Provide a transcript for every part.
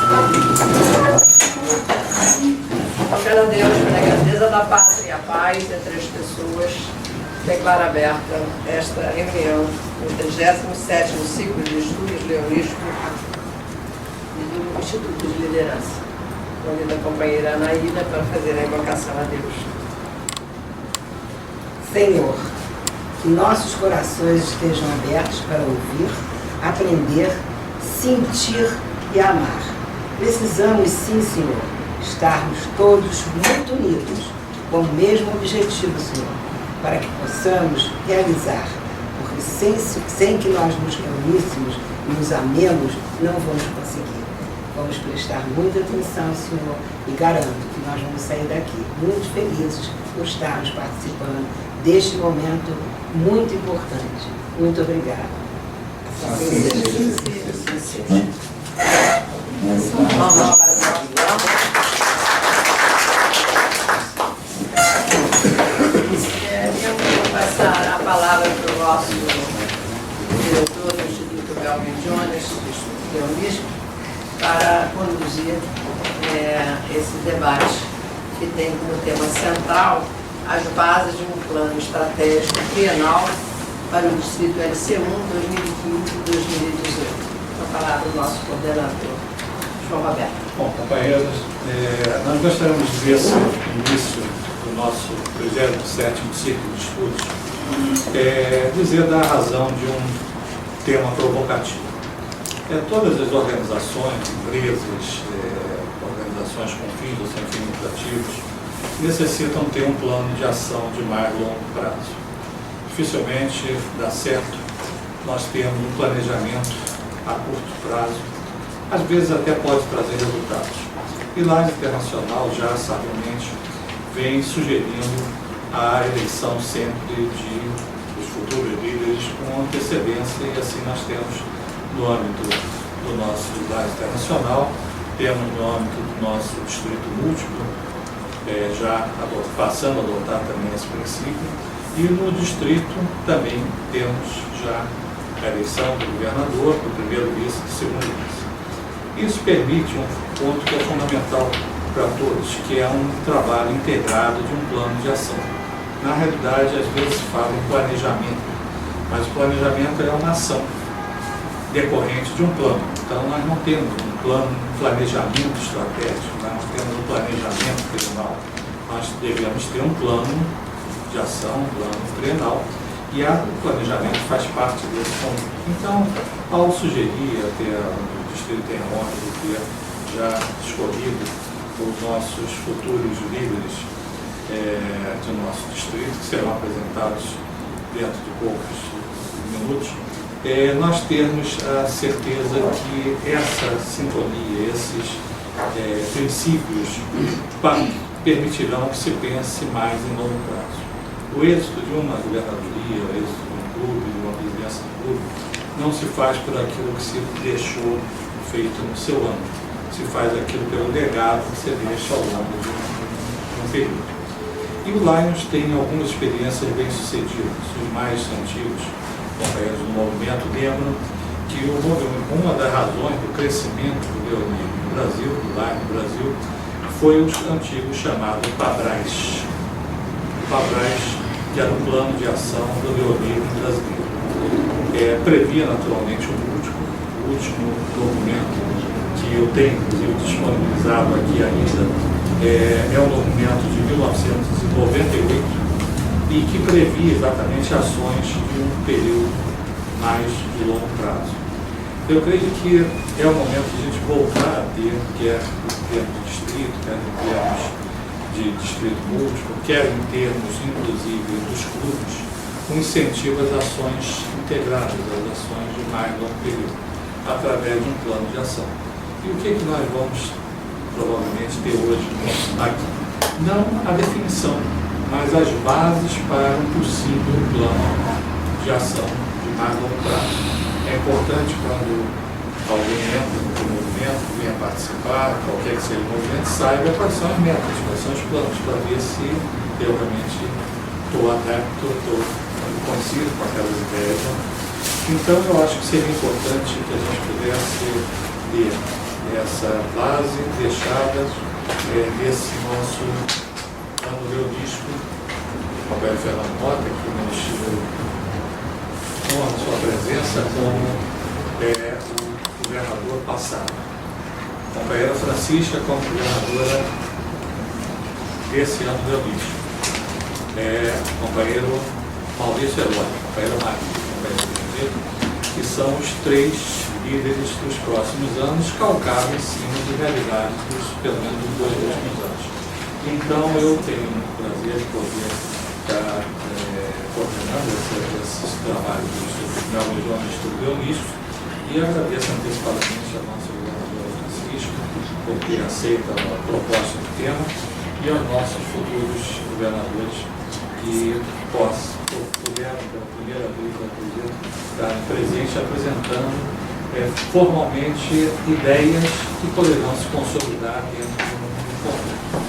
Pela Deus, pela grandeza da pátria e a paz entre as pessoas, declaro aberta esta reunião do 37º ciclo de estudos leonísticos e do Instituto de Liderança. Convido a companheira Anaída para fazer a invocação a Deus. Senhor, que nossos corações estejam abertos para ouvir, aprender, sentir e amar. Precisamos sim, Senhor, estarmos todos muito unidos com o mesmo objetivo, Senhor, para que possamos realizar, porque sem que nós nos reuníssemos e nos amemos, não vamos conseguir. Vamos prestar muita atenção, Senhor, e garanto que nós vamos sair daqui muito felizes por estarmos participando deste momento muito importante. Muito obrigada. Vamos lá para o nosso bloco. Eu vou passar a palavra para o nosso diretor do Instituto Melvin Jones, do Instituto Leonístico, para conduzir esse debate que tem como tema central as bases de um plano estratégico trienal para o Distrito LC1 2015-2018. A palavra do nosso coordenador, João Roberto. Bom, companheiros, nós gostaríamos de ver esse início do nosso 37º ciclo de estudos, dizer da razão de um tema provocativo. Todas as organizações, empresas, organizações com fins ou sem fins lucrativos, necessitam ter um plano de ação de mais longo prazo. Dificilmente dá certo nós termos um planejamento a curto prazo, às vezes até pode trazer resultados. E lá no internacional já sabiamente vem sugerindo a eleição sempre dos futuros líderes com antecedência, e assim nós temos no âmbito do nosso lugar internacional, temos no âmbito do nosso distrito múltiplo, já passando a adotar também esse princípio, e no distrito também temos já a eleição do governador, do primeiro vice e do segundo vice. Isso permite um ponto que é fundamental para todos, que é um trabalho integrado de um plano de ação. Na realidade, às vezes se fala em planejamento, mas o planejamento é uma ação decorrente de um plano. Então, nós não temos um planejamento estratégico, nós não temos um planejamento trienal. Nós devemos ter um plano de ação, um plano trienal, e o planejamento faz parte desse ponto. Então, ao sugerir, até o Distrito tem a honra de ter já escolhido os nossos futuros líderes do nosso distrito, que serão apresentados dentro de poucos minutos, nós temos a certeza que essa sintonia, esses princípios permitirão que se pense mais em longo prazo. O êxito de uma governadoria, o êxito de um clube, de uma presidência do clube, não se faz por aquilo que se deixou feito no seu ano, se faz aquilo pelo legado que se deixa ao longo de um período. E o Lions tem algumas experiências bem-sucedidas. Os mais antigos companheiros do movimento lembram que uma das razões do crescimento do leonismo no Brasil, do Lions no Brasil, foi os antigos chamados Pabrais. O Pabrais, que era um plano de ação do leonismo brasileiro. Previa naturalmente o último documento que eu tenho, inclusive, disponibilizado aqui ainda, é um documento de 1998, e que previa exatamente ações de um período mais de longo prazo. Eu creio que é o momento de a gente voltar a ter, quer em termos de distrito, quer em termos de distrito múltiplo, quer em termos, inclusive, dos clubes, um incentivo às ações integradas, às ações de mais longo período, através de um plano de ação. E o que nós vamos provavelmente ter hoje aqui? Não a definição, mas as bases para um possível plano de ação de mais longo prazo. É importante quando alguém entra no movimento, venha participar, qualquer que seja o movimento, saiba quais são as metas, quais são os planos, para ver se eu realmente estou adepto, estou conciso com aquelas ideias. Então, eu acho que seria importante que a gente pudesse ter essa base deixada nesse nosso ano leonístico. O Roberto Fernando Mota, que nos honra sua presença como o governador passado. A companheira Francisca como governadora desse ano leonístico. Companheiro Maurício Eloy, companheiro Maria, companheiro Benedito, que são os três líderes dos próximos anos, calcados em cima de realidades pelo menos dos 2 últimos anos. Então, eu tenho o prazer de poder estar coordenando esses trabalhos do Instituto Melvin João do Estudo Leonístico e agradeço antecipadamente a nossa governadora Francisca por ter aceito a proposta do tema e aos nossos futuros governadores que puderam, pela primeira vez, estar presentes apresentando formalmente ideias que poderão se consolidar dentro do conjunto.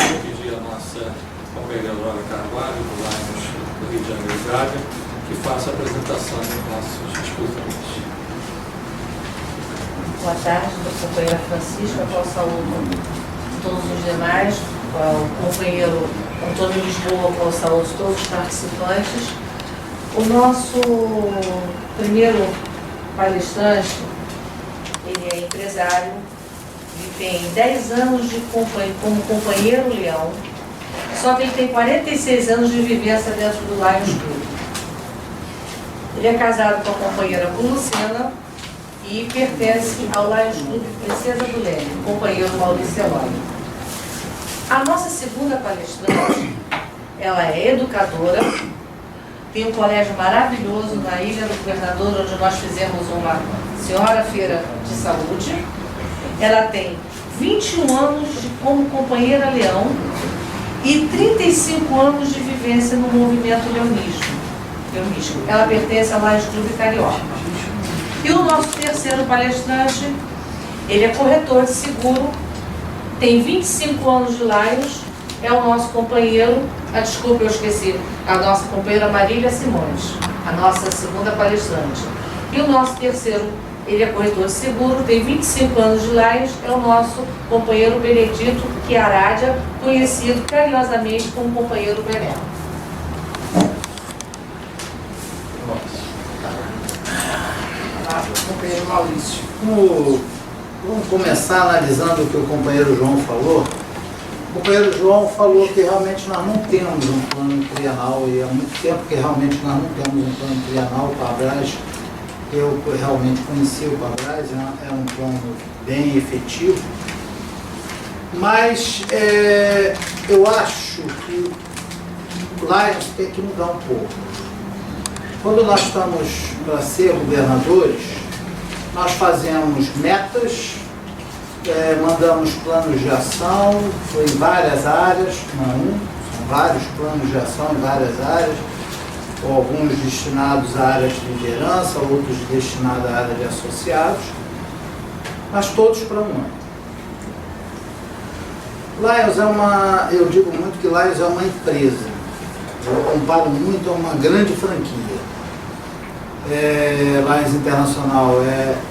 Eu pedi a nossa companheira Laura Carvalho, do Lions do Rio de Janeiro Gávea, que faça a apresentação dos nossos expositores. Boa tarde, companheira Francisca, qual saúde todos os demais, o companheiro Antônio Lisboa, qual saúde todos os participantes. O nosso primeiro palestrante, ele é empresário, ele tem 10 anos como companheiro Leão, só que ele tem 46 anos de vivência dentro do Lions Club. Ele é casado com a companheira Luciana e pertence ao Lions Club Princesa do Leme, companheiro Maurício Eloy. A nossa segunda palestrante, ela é educadora, tem um colégio maravilhoso na Ilha do Governador, onde nós fizemos uma senhora feira de saúde. Ela tem 21 anos como companheira Leão e 35 anos de vivência no movimento leonístico. Ela pertence ao Lions Clube Carioca. E o nosso terceiro palestrante, ele é corretor de seguro, tem 25 anos de Lions, é o nosso companheiro, desculpa, eu esqueci, a nossa companheira Marília Simões, a nossa segunda palestrante. E o nosso terceiro, ele é corretor de seguro, tem 25 anos de Lions, é o nosso companheiro Benedito Chiaradia, conhecido carinhosamente como companheiro Bené. Companheiro Maurício. Vamos começar analisando o que o companheiro João falou. O companheiro João falou que realmente nós não temos um plano trienal, e há muito tempo que realmente nós não temos um plano trienal. O Pabras, eu realmente conheci o Pabras, é um plano bem efetivo, mas eu acho que lá a gente tem que mudar um pouco. Quando nós estamos para ser governadores, nós fazemos metas, mandamos planos de ação em várias áreas, não um, são vários planos de ação em várias áreas, alguns destinados à área de liderança, outros destinados à área de associados, mas todos para um ano. Lions eu digo muito que Lions é uma empresa, eu comparo muito a uma grande franquia. Lions Internacional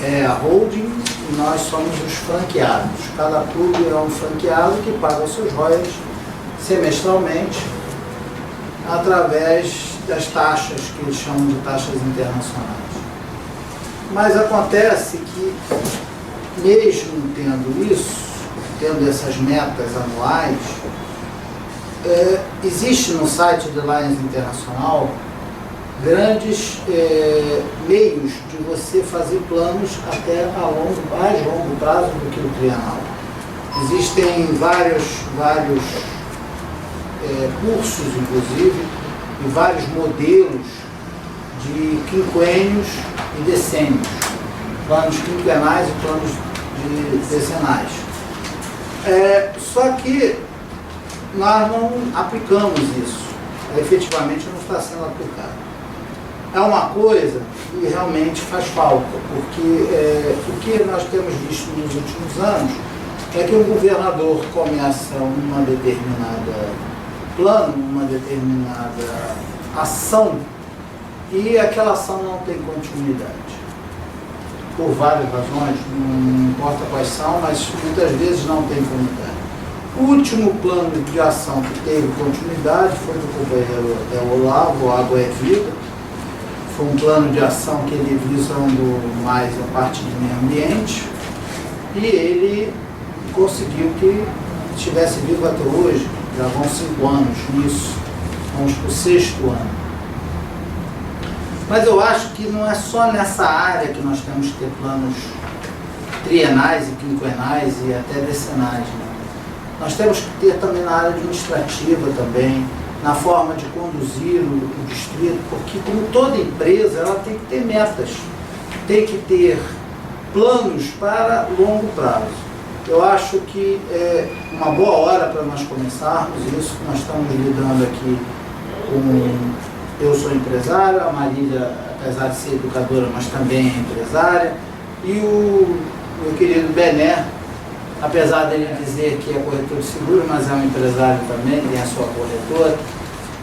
é a holding e nós somos os franqueados. Cada clube é um franqueado que paga os seus royalties semestralmente através das taxas que eles chamam de taxas internacionais. Mas acontece que, mesmo tendo isso, tendo essas metas anuais, existe no site de Lions Internacional grandes meios de você fazer planos até a mais longo prazo do que o trienal. Existem vários cursos, inclusive, e vários modelos de quinquênios e decênios, planos quinquenais e planos decenais. Só que nós não aplicamos isso, efetivamente não está sendo aplicado. É uma coisa que realmente faz falta, porque o que nós temos visto nos últimos anos é que o governador começa uma determinada plano, uma determinada ação, e aquela ação não tem continuidade. por várias razões, não importa quais são, mas muitas vezes não tem continuidade. O último plano de ação que teve continuidade foi do companheiro Olavo, Água é Vida. Foi um plano de ação que ele visando mais a parte de meio ambiente, e ele conseguiu que estivesse vivo até hoje. Já vão 5 anos nisso, vamos para o 6º ano. Mas eu acho que não é só nessa área que nós temos que ter planos trienais e quinquenais e até decenais, né? Nós temos que ter também na área administrativa também, na forma de conduzir o distrito, porque como toda empresa, ela tem que ter metas, tem que ter planos para longo prazo. Eu acho que é uma boa hora para nós começarmos isso, que nós estamos lidando aqui com... Eu sou empresário, a Marília, apesar de ser educadora, mas também é empresária, e o meu querido Bené, apesar dele dizer que é corretor de seguros, mas é um empresário também, tem a sua corretora.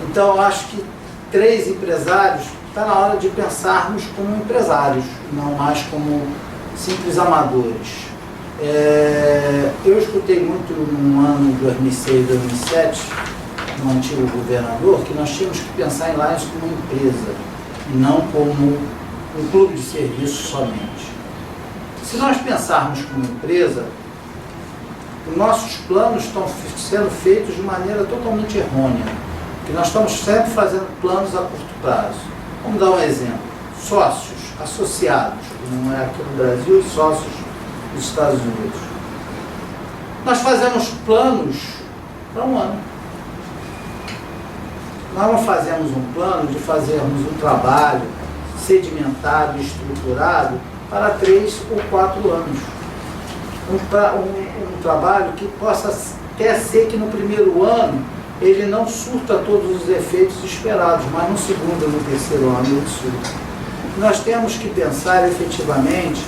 Então, eu acho que 3 empresários, está na hora de pensarmos como empresários, não mais como simples amadores. Eu escutei muito no ano 2006, 2007, no antigo governador, que nós tínhamos que pensar em Lions como empresa, e não como um clube de serviço somente. Se nós pensarmos como empresa, os nossos planos estão sendo feitos de maneira totalmente errônea, porque nós estamos sempre fazendo planos a curto prazo. Vamos dar um exemplo. Sócios, associados, não é aqui no Brasil, sócios dos Estados Unidos. Nós fazemos planos para um ano. Nós não fazemos um plano de fazermos um trabalho sedimentado e estruturado para 3 ou 4 anos. Um trabalho que possa até ser que no primeiro ano ele não surta todos os efeitos esperados, mas no segundo e no terceiro ano ele surta. Nós temos que pensar efetivamente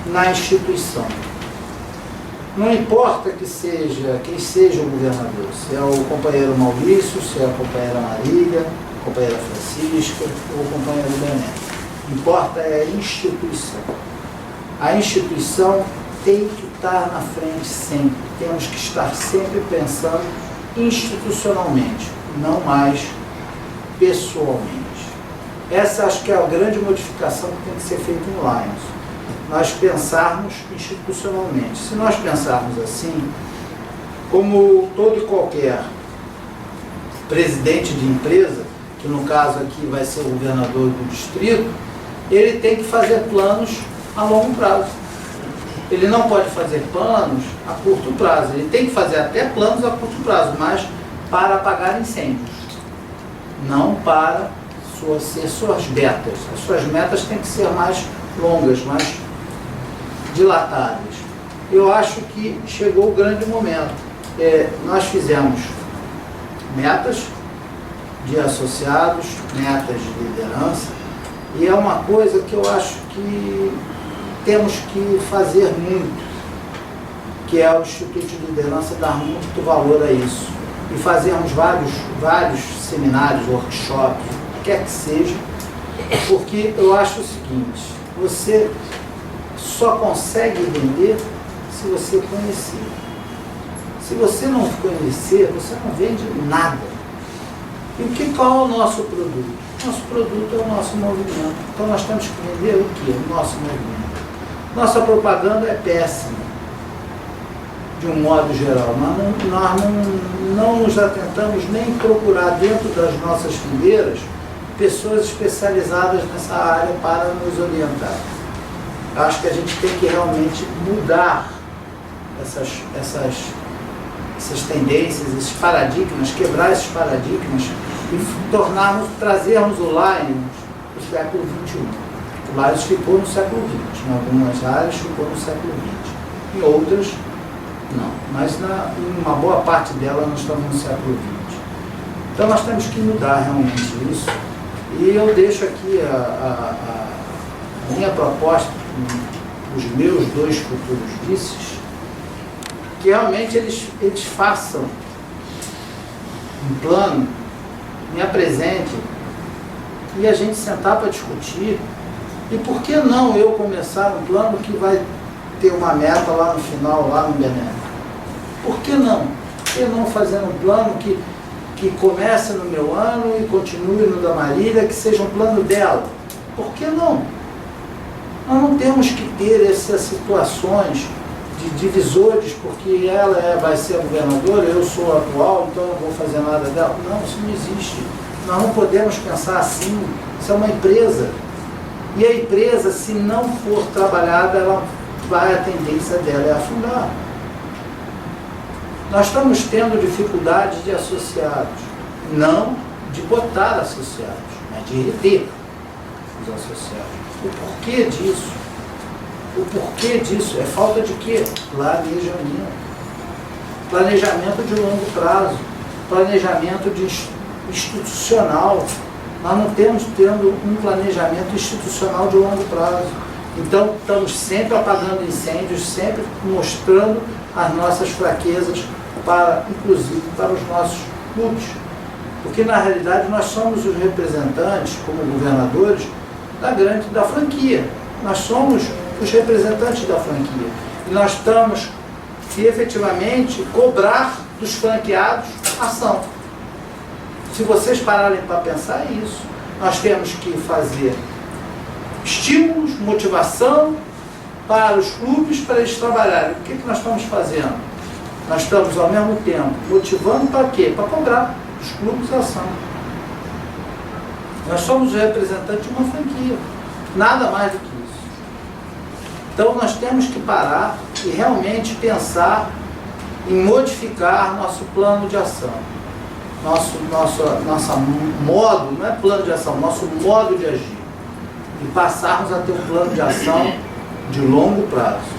na instituição. Não importa quem seja o governador, se é o companheiro Maurício, se é a companheira Marília, a companheira Francisca ou o companheiro Bené. Importa é a instituição. A instituição tem que estar na frente sempre. Temos que estar sempre pensando institucionalmente, não mais pessoalmente. Essa acho que é a grande modificação que tem que ser feita em Lions. Nós pensarmos institucionalmente. Se nós pensarmos assim, como todo e qualquer presidente de empresa, que no caso aqui vai ser o governador do distrito, ele tem que fazer planos a longo prazo. Ele não pode fazer planos a curto prazo. Ele tem que fazer até planos a curto prazo, mas para apagar incêndios, não para ser suas metas. As suas metas têm que ser mais longas, mais dilatadas. Eu acho que chegou o grande momento. Nós fizemos metas de associados, metas de liderança, e é uma coisa que eu acho que temos que fazer muito, que é o Instituto de Liderança dar muito valor a isso, e fazermos vários seminários, workshops, o que quer que seja, porque eu acho o seguinte: você só consegue vender se você conhecer. Se você não conhecer, você não vende nada. E qual é o nosso produto? Nosso produto é o nosso movimento. Então nós temos que vender o quê? O nosso movimento. Nossa propaganda é péssima, de um modo geral. Nós não nos atentamos nem procurar dentro das nossas fileiras pessoas especializadas nessa área para nos orientar. Eu acho que a gente tem que realmente mudar essas tendências, esses paradigmas, quebrar esses paradigmas e trazermos o Lions do século XXI. O Lions ficou no século XX, em algumas áreas ficou no século XX, em outras não, mas em uma boa parte dela nós estamos no século XX. Então nós temos que mudar realmente isso, e eu deixo aqui a minha proposta, os meus 2 futuros vices, que realmente eles façam um plano, me apresentem, e a gente sentar para discutir E por que não eu começar um plano que vai ter uma meta lá no final, lá no Bené? Por que não? Por que não fazer um plano que comece no meu ano e continue no da Marília, que seja um plano dela? Por que não? Nós não temos que ter essas situações de divisores, porque ela vai ser a governadora, eu sou a atual, então eu não vou fazer nada dela. Não, isso não existe. Nós não podemos pensar assim. Isso é uma empresa. E a empresa, se não for trabalhada, a tendência dela é afundar. Nós estamos tendo dificuldades de associados, não de botar associados, mas de reter os associados. O porquê disso? O porquê disso? É falta de quê? Planejamento. Planejamento de longo prazo. Planejamento institucional. Nós não temos tendo um planejamento institucional de longo prazo. Então, estamos sempre apagando incêndios, sempre mostrando as nossas fraquezas, inclusive para os nossos clubes. Porque, na realidade, nós somos os representantes, como governadores, da franquia. Nós somos os representantes da franquia. E nós estamos que, efetivamente, cobrar dos franqueados ação. Se vocês pararem para pensar, é isso. Nós temos que fazer estímulos, motivação para os clubes, para eles trabalharem. O que nós estamos fazendo? Nós estamos, ao mesmo tempo, motivando para quê? Para cobrar dos clubes a ação. Nós somos os representantes de uma franquia. Nada mais do que isso. Então, nós temos que parar e realmente pensar em modificar nosso plano de ação. Nosso modo, não é plano de ação, nosso modo de agir. E passarmos a ter um plano de ação de longo prazo.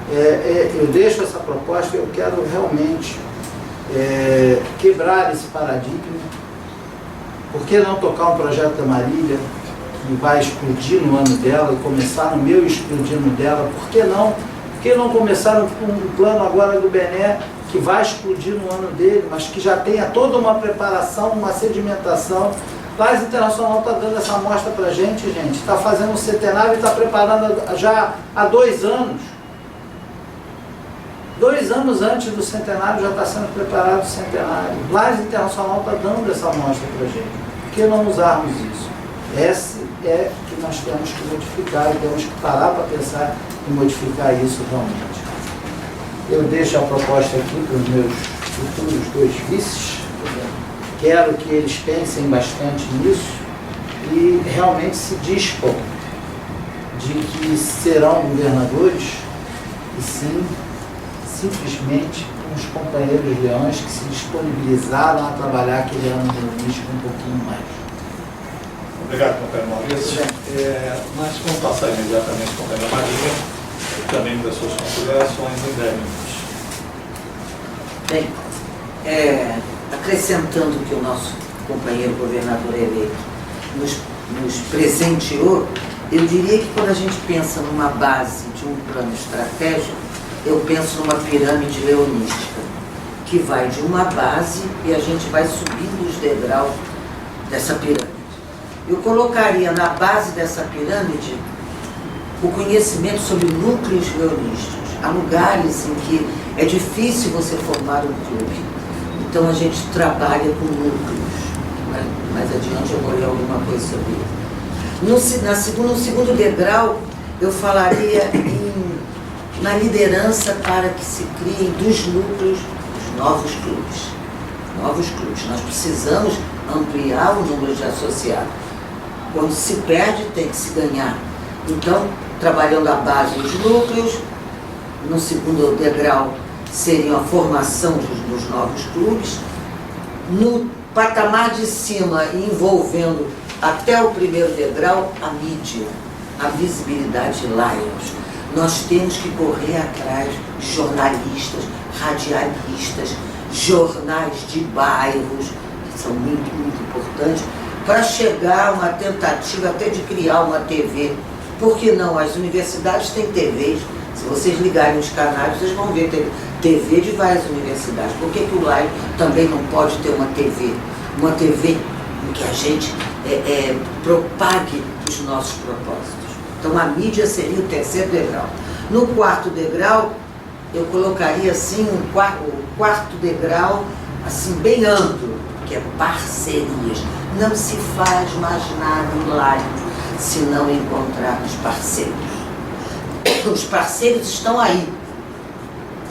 Eu deixo essa proposta, eu quero realmente quebrar esse paradigma. Por que não tocar um projeto da Marília, que vai explodir no ano dela, e começar no meu e explodir no dela? Por que não? Por que não começar um plano agora do Bené, que vai explodir no ano dele, mas que já tenha toda uma preparação, uma sedimentação? Lages Internacional está dando essa amostra para a gente, está fazendo um centenário e está preparando já há 2 anos. 2 anos antes do centenário já está sendo preparado o centenário. Lages Internacional está dando essa amostra para a gente. Por que não usarmos isso? Esse é que nós temos que modificar e temos que parar para pensar em modificar isso realmente. Eu deixo a proposta aqui para os meus futuros 2 vices. Quero que eles pensem bastante nisso e realmente se dispam de que serão governadores e sim, simplesmente uns companheiros leões que se disponibilizaram a trabalhar aquele ano do Unisco um pouquinho mais. Obrigado, companheiro Maurício. Mas vamos passar imediatamente, companheira Marília, e também das suas considerações em 10 minutos. Bem, acrescentando o que o nosso companheiro governador eleito nos presenteou, eu diria que quando a gente pensa numa base de um plano estratégico, eu penso numa pirâmide leonística, que vai de uma base e a gente vai subindo os degraus dessa pirâmide. Eu colocaria na base dessa pirâmide o conhecimento sobre núcleos leonísticos. Há lugares em que é difícil você formar um clube. Então a gente trabalha com núcleos. Mais adiante eu vou ler alguma coisa sobre isso. No segundo degrau, eu falaria na liderança para que se criem dos núcleos os novos clubes. Novos clubes. Nós precisamos ampliar o número de associados. Quando se perde, tem que se ganhar. Então, trabalhando a base dos núcleos, no segundo degrau seria a formação dos novos clubes. No patamar de cima, envolvendo até o primeiro degrau, a mídia, a visibilidade Lions. Nós temos que correr atrás de jornalistas, radialistas, jornais de bairros, que são muito, muito importantes, para chegar a uma tentativa até de criar uma TV. Por que não? As universidades têm TVs. Se vocês ligarem os canais, vocês vão ver TV de várias universidades. Por que o Lion também não pode ter uma TV? Uma TV em que a gente propague os nossos propósitos. Então a mídia seria o terceiro degrau. No quarto degrau, eu colocaria assim o quarto degrau assim bem amplo, que é parcerias. Não se faz mais nada em live se não encontrarmos parceiros. Os parceiros estão aí.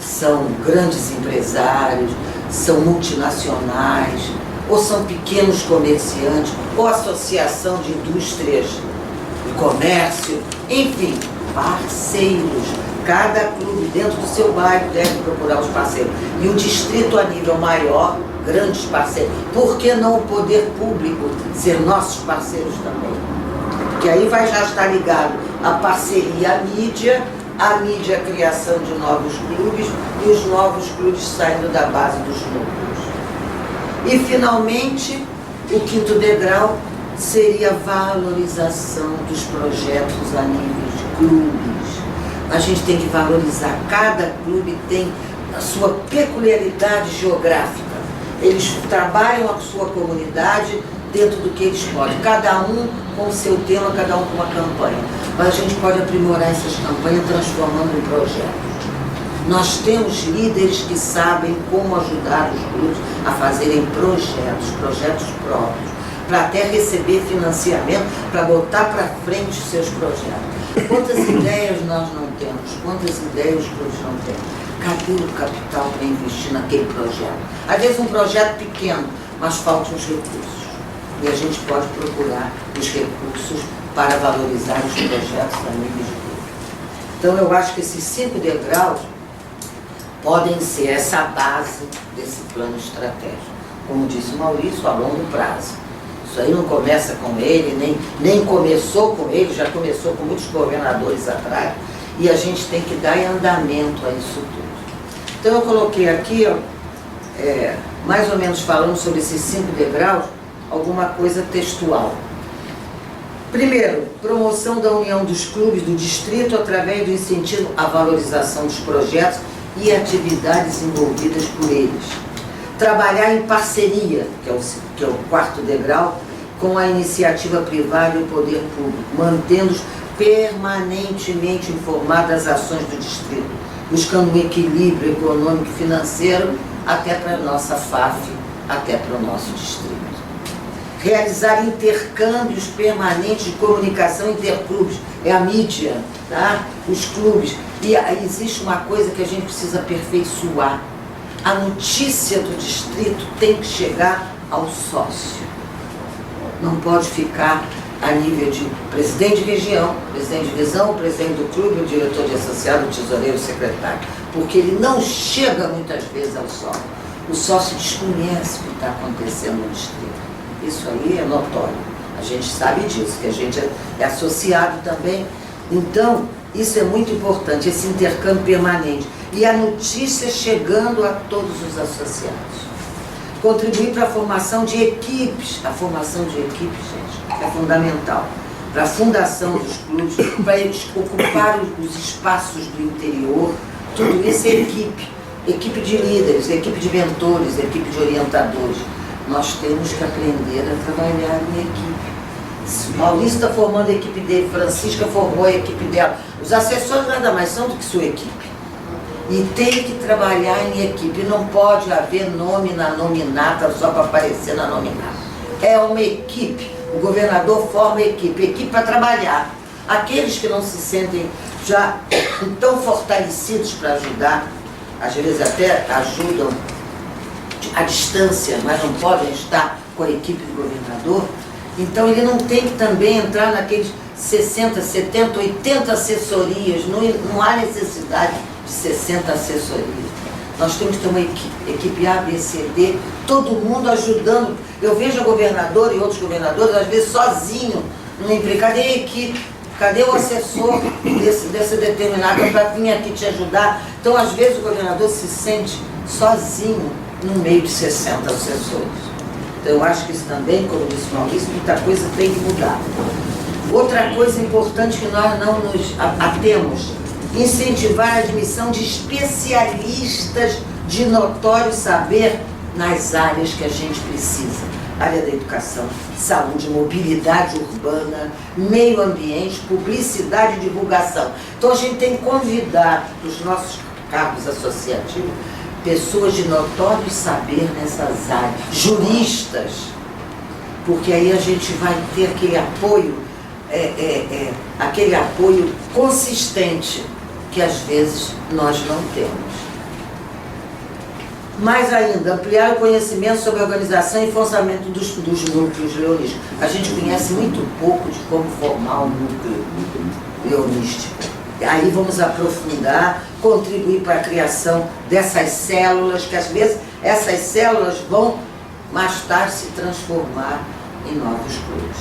São grandes empresários, são multinacionais, ou são pequenos comerciantes, ou associação de indústrias de comércio, enfim, parceiros. Cada clube dentro do seu bairro deve procurar os parceiros. E o distrito a nível maior, grandes parceiros. Por que não o poder público ser nossos parceiros também? Porque aí vai já estar ligado a parceria à mídia a criação de novos clubes e os novos clubes saindo da base dos núcleos. E finalmente, o quinto degrau seria a valorização dos projetos a nível de clubes. A gente tem que valorizar, cada clube tem a sua peculiaridade geográfica. Eles trabalham a sua comunidade dentro do que eles podem, cada um com o seu tema, cada um com uma campanha. Mas a gente pode aprimorar essas campanhas transformando em projetos. Nós temos líderes que sabem como ajudar os clubes a fazerem projetos próprios, para até receber financiamento, para botar para frente os seus projetos. Quantas ideias nós não temos? Quantas ideias os clubes não têm? Cadê o capital para investir naquele projeto? Às vezes um projeto pequeno, mas faltam os recursos. E a gente pode procurar os recursos para valorizar os projetos da nível de clube. Então eu acho que esses 5 degraus podem ser essa base desse plano estratégico. Como disse o Maurício, a longo prazo. Isso aí não começa com ele, nem começou com ele, já começou com muitos governadores atrás, e a gente tem que dar andamento a isso tudo. Então eu coloquei aqui, mais ou menos falando sobre esses 5 degraus, alguma coisa textual. Primeiro, promoção da união dos clubes do distrito através do incentivo à valorização dos projetos e atividades envolvidas por eles. Trabalhar em parceria, que é o quarto degrau, com a iniciativa privada e o poder público, mantendo-os permanentemente informados das ações do distrito, buscando um equilíbrio econômico e financeiro até para a nossa FAF, até para o nosso distrito. Realizar intercâmbios permanentes de comunicação interclubes, é a mídia, tá? Os clubes. E existe uma coisa que a gente precisa aperfeiçoar. A notícia do distrito tem que chegar ao sócio. Não pode ficar a nível de presidente de região, presidente de divisão, presidente do clube, o diretor de associado, o tesoureiro, o secretário. Porque ele não chega muitas vezes ao sócio. O sócio desconhece o que está acontecendo no distrito. Isso aí é notório. A gente sabe disso, que a gente é associado também. Então, isso é muito importante, esse intercâmbio permanente. E a notícia chegando a todos os associados. Contribuir para a formação de equipes. A formação de equipes, gente, é fundamental. Para a fundação dos clubes, para eles ocupar os espaços do interior. Tudo isso é equipe. Equipe de líderes, equipe de mentores, equipe de orientadores. Nós temos que aprender a trabalhar em equipe. Maurício está formando a equipe dele, Francisca formou a equipe dela. Os assessores nada mais são do que sua equipe. E tem que trabalhar em equipe. Não pode haver nome na nominata só para aparecer na nominata. É uma equipe. O governador forma equipe para trabalhar. Aqueles que não se sentem já tão fortalecidos para ajudar, às vezes até ajudam à distância, mas não podem estar com a equipe do governador, então ele não tem que também entrar naqueles 60, 70, 80 assessorias, não há necessidade de 60 assessorias. Nós temos que ter uma equipe A, B, C, D, todo mundo ajudando. Eu vejo o governador e outros governadores, às vezes sozinho, numa empresa. Cadê a equipe? Cadê o assessor desse determinado para vir aqui te ajudar? Então, às vezes, o governador se sente sozinho no meio de 60 assessores. Então, eu acho que isso também, como disse o Maurício, muita coisa tem que mudar. Outra coisa importante que nós não nos atemos, incentivar a admissão de especialistas de notório saber nas áreas que a gente precisa. área da educação, saúde, mobilidade urbana, meio ambiente, publicidade e divulgação. Então a gente tem que convidar os nossos cargos associativos pessoas de notório saber nessas áreas, juristas, porque aí a gente vai ter aquele apoio consistente que às vezes nós não temos. Mais ainda, ampliar o conhecimento sobre a organização e funcionamento dos núcleos leonísticos. A gente conhece muito pouco de como formar um núcleo leonístico. Aí vamos aprofundar, contribuir para a criação dessas células, que às vezes essas células vão mais tarde se transformar em novos clubes.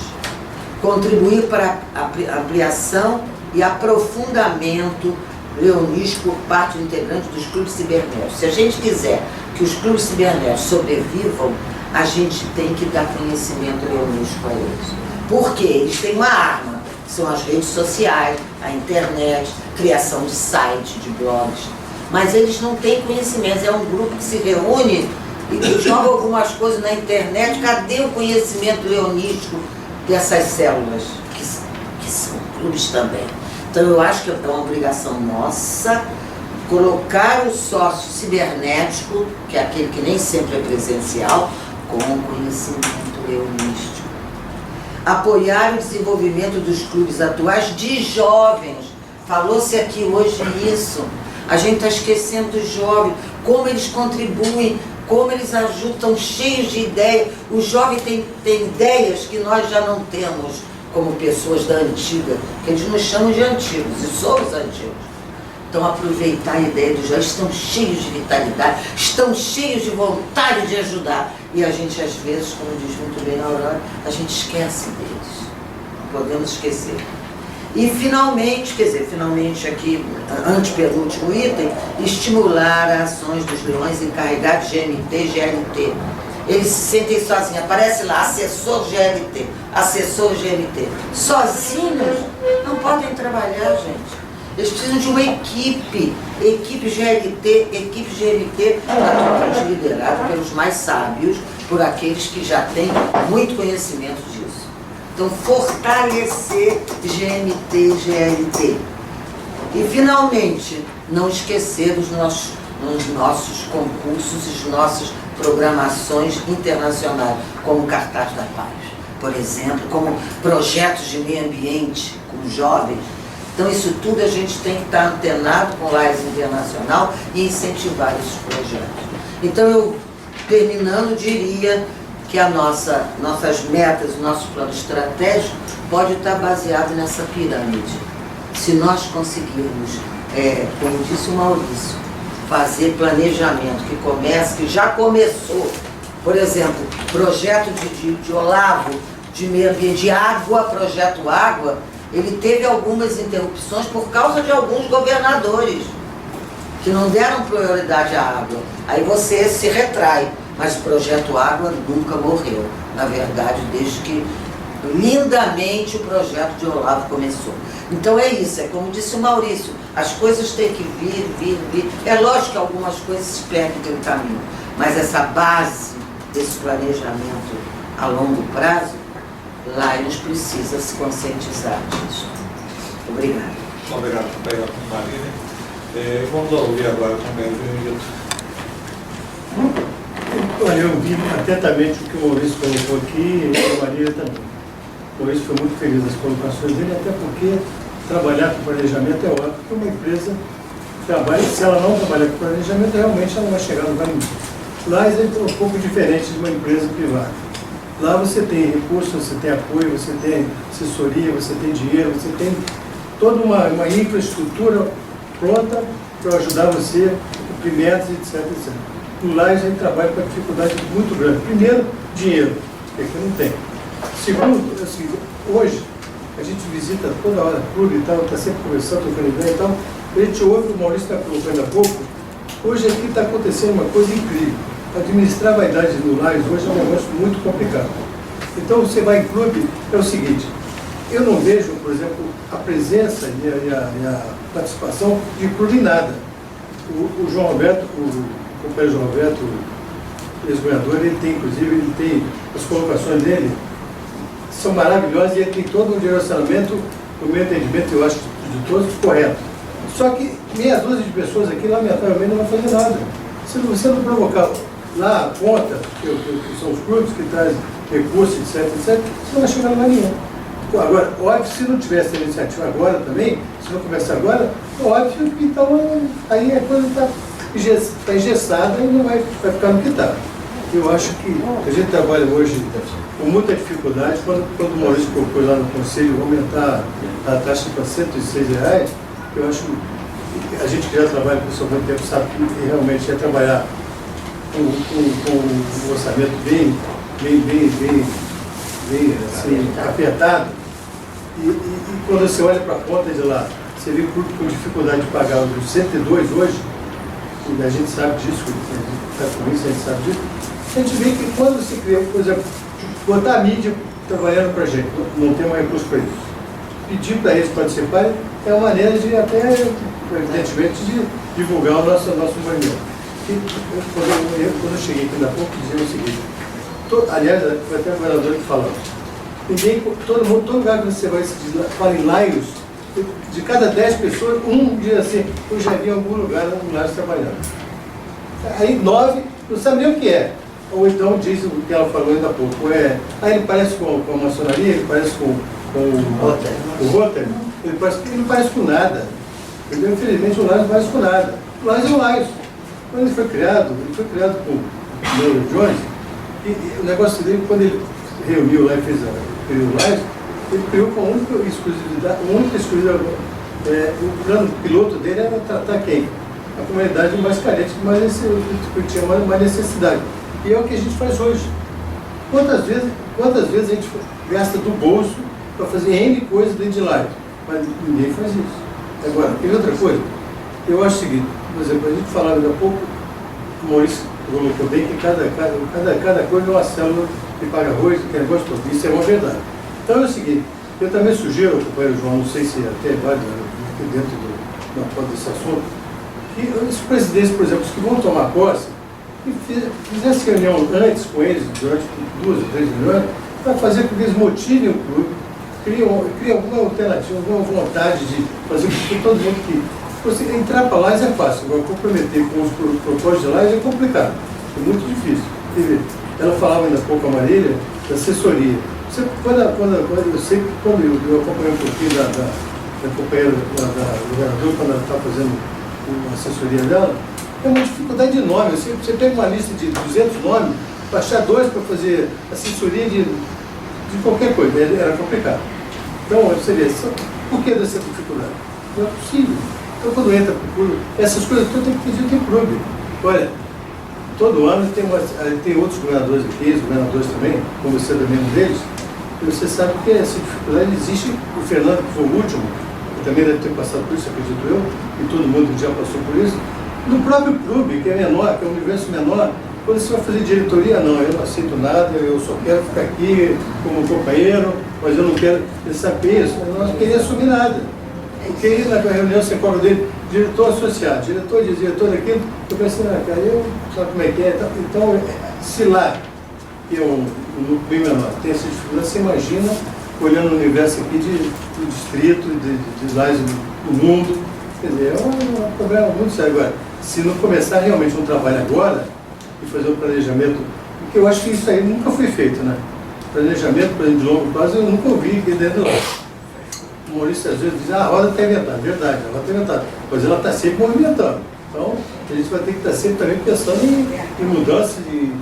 Contribuir para a ampliação e aprofundamento leonístico por parte integrante dos clubes cibernéticos. Se a gente quiser que os clubes cibernéticos sobrevivam, a gente tem que dar conhecimento leonístico a eles. Porque eles têm uma arma, que são as redes sociais, a internet, criação de sites, de blogs. Mas eles não têm conhecimento. É um grupo que se reúne e que joga algumas coisas na internet. Cadê o conhecimento leonístico dessas células, que são clubes também? Então eu acho que é uma obrigação nossa colocar o sócio cibernético, que é aquele que nem sempre é presencial, com conhecimento leonístico. Apoiar o desenvolvimento dos clubes atuais de jovens. Falou-se aqui hoje isso. A gente está esquecendo dos jovens, como eles contribuem, como eles ajudam, cheios de ideias. O jovem tem ideias que nós já não temos como pessoas da antiga, que eles nos chamam de antigos, e somos antigos. Então aproveitar a ideia dos jovens, estão cheios de vitalidade, estão cheios de vontade de ajudar. E a gente às vezes, como diz muito bem a Aurora, a gente esquece deles. Não podemos esquecer. E finalmente, finalmente aqui, antepenúltimo item, estimular ações dos leões encarregados de GMT e GLT. Eles se sentem sozinhos, aparece lá, assessor GLT, assessor GLT. Sozinhos não podem trabalhar, gente. Eles precisam de uma equipe GLT, naturalmente liderada pelos mais sábios, por aqueles que já têm muito conhecimento disso. Então, fortalecer GMT e GLT. E, finalmente, não esquecer dos nossos concursos e as nossas programações internacionais, como o Cartaz da Paz, por exemplo, como projetos de meio ambiente, com jovens. Então, isso tudo a gente tem que estar antenado com o LAES Internacional e incentivar esses projetos. Então, eu, terminando, diria que nossas metas, o nosso plano estratégico pode estar baseado nessa pirâmide. Se nós conseguirmos, como disse o Maurício, fazer planejamento que já começou, por exemplo, projeto de Olavo, de meio ambiente, de água, projeto água, ele teve algumas interrupções por causa de alguns governadores que não deram prioridade à água. Aí você se retrai, mas o projeto água nunca morreu, na verdade, desde que lindamente o projeto de Olavo começou. Então é isso, é como disse o Maurício, as coisas têm que vir. É lógico que algumas coisas se perdem pelo caminho, mas essa base desse planejamento a longo prazo, lá eles precisam se conscientizar disso. Obrigada. Obrigado, companheira Marina. Vamos ouvir agora também o Milton. Olha, eu vi atentamente o que o Maurício colocou aqui e a Maria também. O Maurício foi muito feliz nas colocações dele, até porque trabalhar com planejamento é óbvio que uma empresa trabalha, se ela não trabalhar com planejamento, realmente ela não vai chegar no lugar nenhum. Lá é um pouco diferente de uma empresa privada. Lá você tem recursos, você tem apoio, você tem assessoria, você tem dinheiro, você tem toda uma infraestrutura pronta para ajudar você, cumprimentos, etc. Lá a gente trabalha com uma dificuldade muito grande. Primeiro, dinheiro, que aqui não tem. Segundo, assim, hoje a gente visita toda hora clube e tal, está sempre conversando, trocando ideia e tal. A gente ouve, o Maurício está colocando há pouco, hoje aqui está acontecendo uma coisa incrível. Administrar a vaidade no LAES hoje é um negócio muito complicado. Então você vai em clube, é o seguinte, eu não vejo, por exemplo, a presença e a participação de clube em nada. O João Roberto, o companheiro João Roberto, ex-governador, ele tem, inclusive, ele tem as colocações dele, são maravilhosas e ele tem todo um direcionamento, no meu entendimento, eu acho, de todos, correto. Só que meia dúzia de pessoas aqui, lamentavelmente, não vai fazer nada. Se você não provocar lá a conta, que são os clubes que trazem recursos, etc., você não vai chegar a lugar nenhum. Agora, óbvio, se não tivesse essa iniciativa agora também, se não começar agora, óbvio que então aí a coisa está engessada e não vai ficar no que está. Eu acho que a gente trabalha hoje com muita dificuldade. Quando o Maurício propôs lá no Conselho aumentar a taxa para R$106, eu acho que a gente que já trabalha com isso há muito tempo sabe que realmente é trabalhar com um orçamento bem assim, apertado. E quando você olha para a conta de lá, você vê com dificuldade de pagar os 102 hoje, e a gente sabe disso, a gente está com isso, a gente sabe disso. A gente vê que quando se cria, por exemplo, botar a mídia trabalhando para a gente, não tem um recurso para isso. Pedir para eles participarem é uma maneira de até, evidentemente, de divulgar o nosso movimento. Quando eu cheguei aqui há pouco, dizia o seguinte, aliás, foi até o governador que falou, todo lugar que você vai fala em Laios, de cada 10 pessoas, um diz assim, eu já vi em algum lugar um Laios trabalhando. Aí 9 não sabe nem o que é. Ou então diz o que ela falou ainda há pouco. Ele parece com a maçonaria, ele parece com o Rotary, ele não parece com nada. Entendeu? Infelizmente o Laios não parece com nada. O Laios é o Laios. Quando ele foi criado com o Neuro Jones, e o negócio dele, quando ele reuniu lá e criou o Laios, ele criou com única exclusividade, o plano piloto dele era tratar quem? A comunidade mais carente, que tinha mais necessidade. E é o que a gente faz hoje. Quantas vezes a gente gasta do bolso para fazer N coisas dentro de Laios? Mas ninguém faz isso. Agora, tem outra coisa? Eu acho o seguinte, por exemplo, a gente falava ainda há pouco, o Maurício colocou bem que cada coisa é uma célula que paga arroz, que é negócio todo. Isso é uma verdade. Então é o seguinte, eu também sugiro, companheiro João, não sei se até vai dentro desse assunto, que os presidentes, por exemplo, os que vão tomar posse, que fizessem reunião antes com eles, durante 2 ou 3 reuniões, para fazer com que eles motivem o clube, criem alguma alternativa, alguma vontade de fazer com que todo mundo que... Você entrar para Laios é fácil, agora comprometer com os propósitos de Laios é complicado, é muito difícil. Ela falava ainda há pouco a Marília da assessoria. Eu sei que quando eu acompanhei um pouquinho da companheira da governadora, quando ela está fazendo uma assessoria dela, é uma dificuldade enorme. Você pega uma lista de 200 nomes, para achar 2 para fazer assessoria de qualquer coisa, era complicado. Então, você vê, por que dessa dificuldade? Não é possível. Então, quando entra para o clube, essas coisas todas tem que pedir tem clube. Olha, todo ano tem outros governadores aqui, os governadores também, como você também é um deles, e você sabe que essa dificuldade existe. O Fernando, que foi o último, que também deve ter passado por isso, acredito eu, e todo mundo já passou por isso, no próprio clube, que é menor, que é um universo menor, quando você vai fazer diretoria, não, eu não aceito nada, eu só quero ficar aqui como companheiro, mas eu não quero saber isso, eu não queria assumir nada. Porque aí na reunião você cobra dele, diretor associado, diretor disso, diretor daquilo, eu pensei, cara, eu sabe como é que é, então se lá, que é um grupo bem menor, tem essa dificuldade, você imagina, olhando o universo aqui do distrito, de Laios do mundo, quer dizer, é um problema muito sério. Agora, se não começar realmente um trabalho agora, e fazer um planejamento, porque eu acho que isso aí nunca foi feito, né? Planejamento, por exemplo, de longo prazo, eu nunca ouvi aqui dentro lá. O Maurício às vezes diz, a roda está inventada, verdade, a roda está inventada, mas ela está sempre movimentando. Então, a gente vai ter que estar sempre também pensando em mudanças, e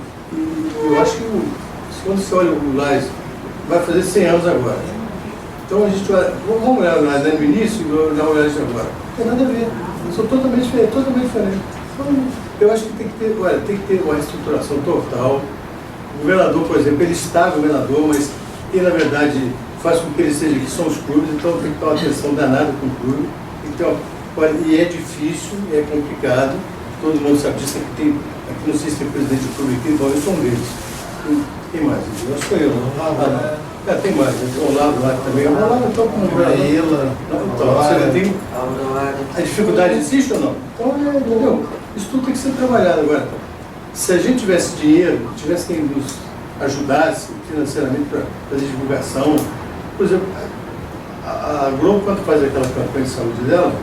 eu acho que quando você olha o Laios, vai fazer 100 anos agora. Então a gente olha, vamos olhar o Laios no início e olhar o Laios agora. Não tem nada a ver, eu sou totalmente diferente, Então, eu acho que tem que ter uma reestruturação total. O governador, por exemplo, ele está governador, mas ele, na verdade, faz com que ele seja que são os clubes, então tem que ter uma atenção danada com o clube. Então, e é difícil, é complicado, todo mundo sabe disso, aqui não sei se tem presidente do clube aqui, então eu sou um deles. Tem mais, eu acho que eu não. Tem mais, tem o Olavo lá também. O Olavo está como governador. Então, você tem a dificuldade existe ou não? Então, entendeu? Isso tudo tem que ser trabalhado agora. Se a gente tivesse dinheiro, tivesse quem nos ajudasse financeiramente para fazer divulgação, por exemplo, a Globo, quando faz aquela campanha de saúde dela,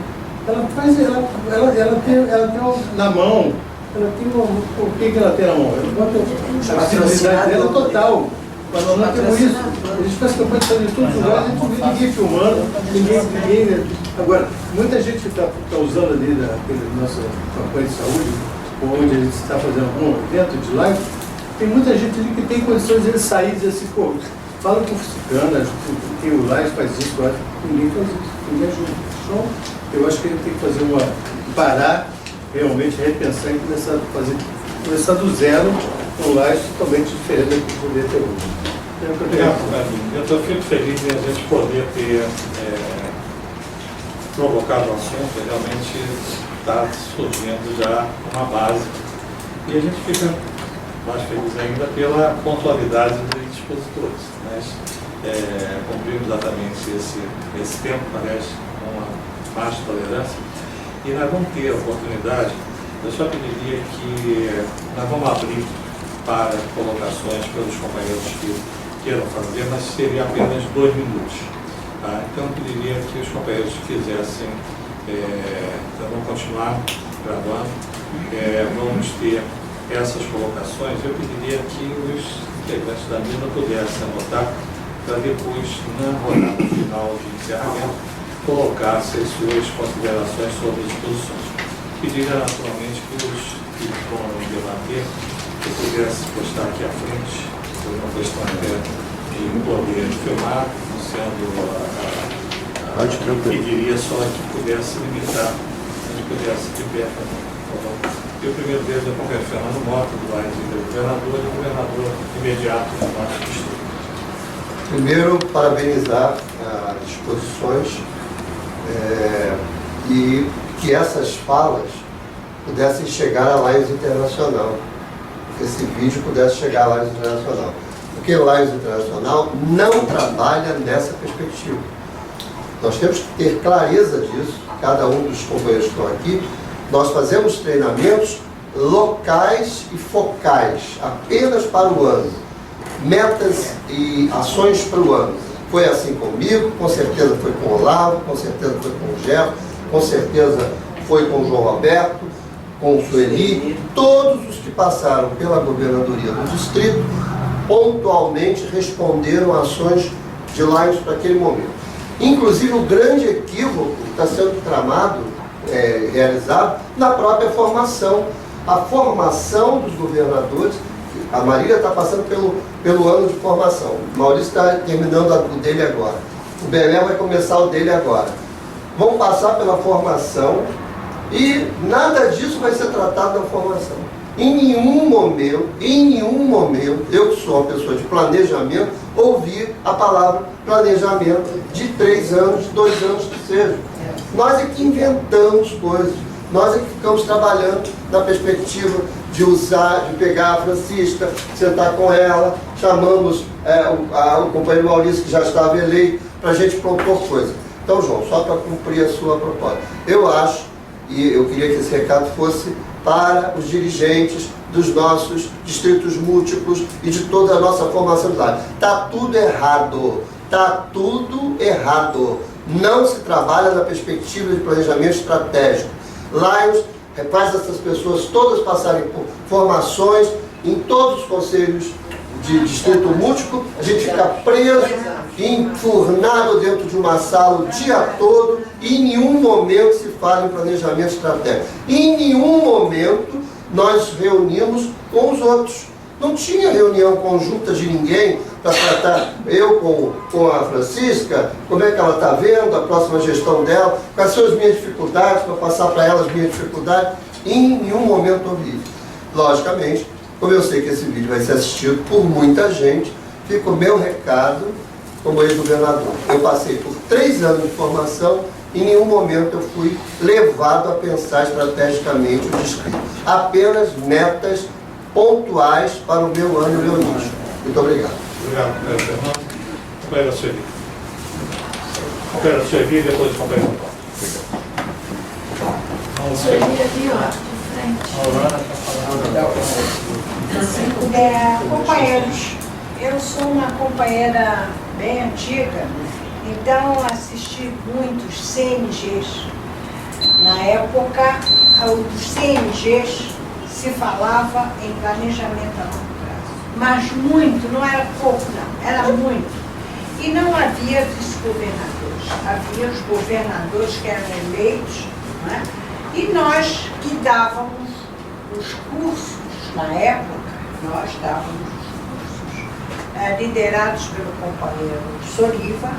ela tem na mão, ela tem o que ela tem na mão? Ela bota a visibilidade dela total. Mas nós não temos isso. A gente faz campanha de saúde em todos os lugares, a gente não vê ninguém filmando, ninguém. Agora, muita gente que está usando ali daquela nossa campanha de saúde, onde a gente está fazendo algum evento de live, tem muita gente ali que tem condições de ele sair e dizer assim, pô, fala com o Cicana, que o live faz isso, ninguém faz isso, ninguém ajuda. Então, eu acho que a gente tem que fazer parar, realmente repensar e começar do zero um live totalmente diferente do que poderia ter hoje. Eu fico feliz em a gente poder ter provocado o assunto, realmente está surgindo já uma base. E a gente fica mais feliz ainda pela pontualidade dos expositores. Mas cumprimos exatamente esse tempo, parece, com uma baixa tolerância. E nós vamos ter a oportunidade, eu só pediria que nós vamos abrir para colocações pelos companheiros que queiram fazer, mas seria apenas 2 minutos. Tá? Então eu pediria que os companheiros quisessem, então vamos continuar gravando, vamos ter essas colocações. Eu pediria que os integrantes da mesa pudessem anotar para depois, na rodada final de encerramento, colocassem as suas considerações sobre as exposições. Pediria naturalmente que os que vão debater que pudesse postar aqui à frente, por uma questão até de poder filmar, sendo pediria só que pudesse limitar, que pudesse de pé. E o primeiro deles é o companheiro Fernando Mota, do lado do governador, e o governador imediato do nosso distrito. Primeiro, parabenizar as exposições e que essas falas pudessem chegar à Lions Internacional. Esse vídeo pudesse chegar à Lions Internacional. Porque a Lions Internacional não trabalha nessa perspectiva. Nós temos que ter clareza disso, cada um dos companheiros que estão aqui. Nós fazemos treinamentos locais e focais, apenas para o ano. Metas e ações para o ano. Foi assim comigo, com certeza foi com o Olavo, com certeza foi com o Gerson, com certeza foi com o João Roberto, com o Sueli. Todos os que passaram pela governadoria do distrito pontualmente responderam a ações de Lions para aquele momento. Inclusive o grande equívoco que está sendo tramado, realizado na própria formação. A formação dos governadores, a Marília está passando pelo ano de formação, o Maurício está terminando o dele agora, o Belém vai começar o dele agora. Vão passar pela formação e nada disso vai ser tratado na formação. Em nenhum momento, eu que sou uma pessoa de planejamento, ouvi a palavra planejamento de 3 anos, de 2 anos que seja. Nós é que inventamos coisas, nós é que ficamos trabalhando na perspectiva de usar, de pegar a Francisca, sentar com ela, chamamos o companheiro Maurício, que já estava eleito, para a gente propor coisas. Então, João, só para cumprir a sua proposta, eu acho, e eu queria que esse recado fosse para os dirigentes dos nossos distritos múltiplos e de toda a nossa formação de lá. Está tudo errado, está tudo errado. Não se trabalha na perspectiva de planejamento estratégico. Lions faz essas pessoas todas passarem por formações em todos os conselhos de distrito múltiplo, a gente fica preso, enfurnado dentro de uma sala o dia todo e em nenhum momento se fala em planejamento estratégico. Em nenhum momento nós reunimos com os outros. Não tinha reunião conjunta de ninguém para tratar eu com a Francisca, como é que ela está vendo, a próxima gestão dela, quais são as minhas dificuldades, para passar para ela as minhas dificuldades. Em nenhum momento houve isso. Logicamente, como eu sei que esse vídeo vai ser assistido por muita gente, fica o meu recado como ex-governador. Eu passei por 3 anos de formação, em nenhum momento eu fui levado a pensar estrategicamente o distrito. Apenas metas pontuais para o meu ano leonístico. Muito obrigado. Obrigado, companheiro Fernando. Companheira Sueli. Companheira Sueli, depois do companheiro Antônio. Sueli aqui, ó, de frente. A Laura está falando. companheiros, eu sou uma companheira bem antiga, então assisti muitos CNGs. Na época, dos CNGs se falava em planejamento a longo prazo, mas muito, não era pouco não, era muito. E não havia vice-governadores, havia os governadores que eram eleitos, não é? E nós que dávamos os cursos, na época, nós dávamos os cursos, liderados pelo companheiro Soriva,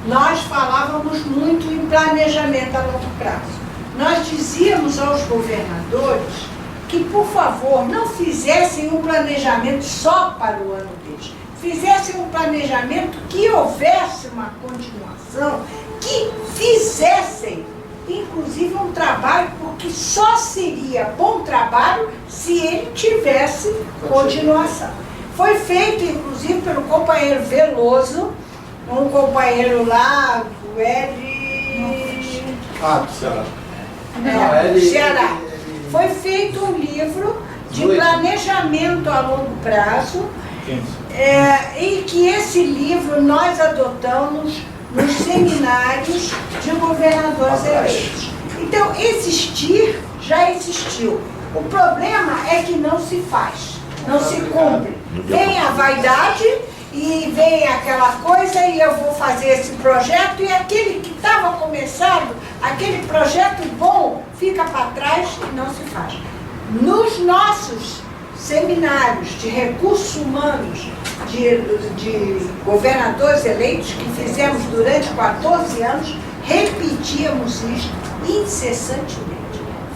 nós falávamos muito em planejamento a longo prazo. Nós dizíamos aos governadores que, por favor, não fizessem um planejamento só para o ano deles, fizessem um planejamento que houvesse uma continuação, que fizessem, inclusive, um trabalho, porque só seria bom trabalho se ele tivesse continuação. Foi feito, inclusive, pelo companheiro Veloso, um companheiro lá do Ceará. Foi feito um livro de planejamento a longo prazo, e que esse livro nós adotamos nos seminários de governadores eleitos. Então, existir já existiu. O problema é que não se faz, não se cumpre. Vem a vaidade e vem aquela coisa e eu vou fazer esse projeto, e aquele que estava começado, aquele projeto bom, fica para trás e não se faz. Nos nossos seminários de recursos humanos de governadores eleitos, que fizemos durante 14 anos, repetíamos isso incessantemente.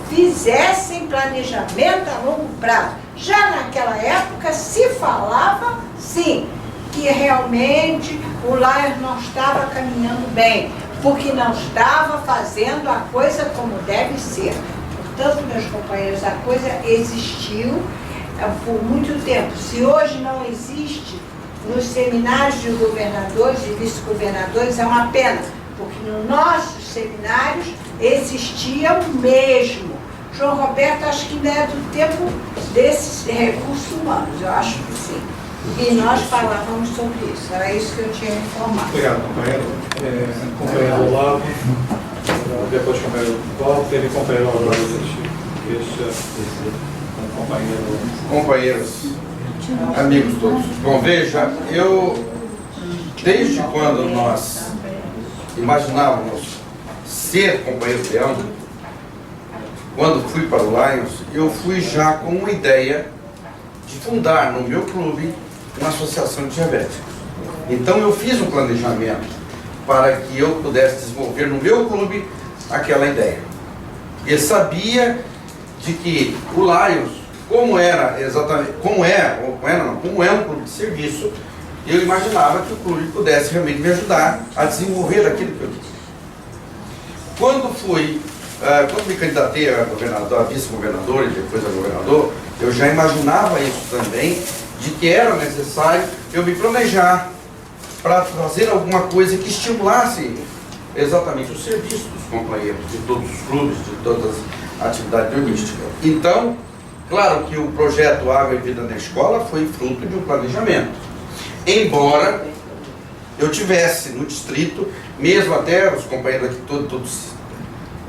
Fizessem planejamento a longo prazo. Já naquela época se falava, sim, que realmente o Laires não estava caminhando bem, porque não estava fazendo a coisa como deve ser. Portanto, meus companheiros, a coisa existiu por muito tempo. Se hoje não existe nos seminários de governadores e vice-governadores, é uma pena, porque nos nossos seminários existiam mesmo. João Roberto, acho que ainda é do tempo desses recursos humanos, eu acho que sim. E nós falávamos sobre isso, era isso que eu tinha informado. Obrigado, companheiro. Companheiro Olavo, depois companheiro Walter e companheiro Olavo. Companheiros, amigos todos. Bom, veja, desde quando nós imaginávamos ser companheiro peão, quando fui para o Lions, eu fui já com uma ideia de fundar no meu clube uma associação de diabéticos. Então eu fiz um planejamento para que eu pudesse desenvolver no meu clube aquela ideia. E sabia de que o Lions, como é um clube de serviço, eu imaginava que o clube pudesse realmente me ajudar a desenvolver aquilo que eu quis. Quando me candidatei a governador, a vice-governador e depois a governador, eu já imaginava isso também, de que era necessário eu me planejar para fazer alguma coisa que estimulasse exatamente o serviço dos companheiros, de todos os clubes, de todas as atividades turísticas. Então, claro que o projeto Água e Vida na Escola foi fruto de um planejamento. Embora eu tivesse no distrito, mesmo até os companheiros aqui todos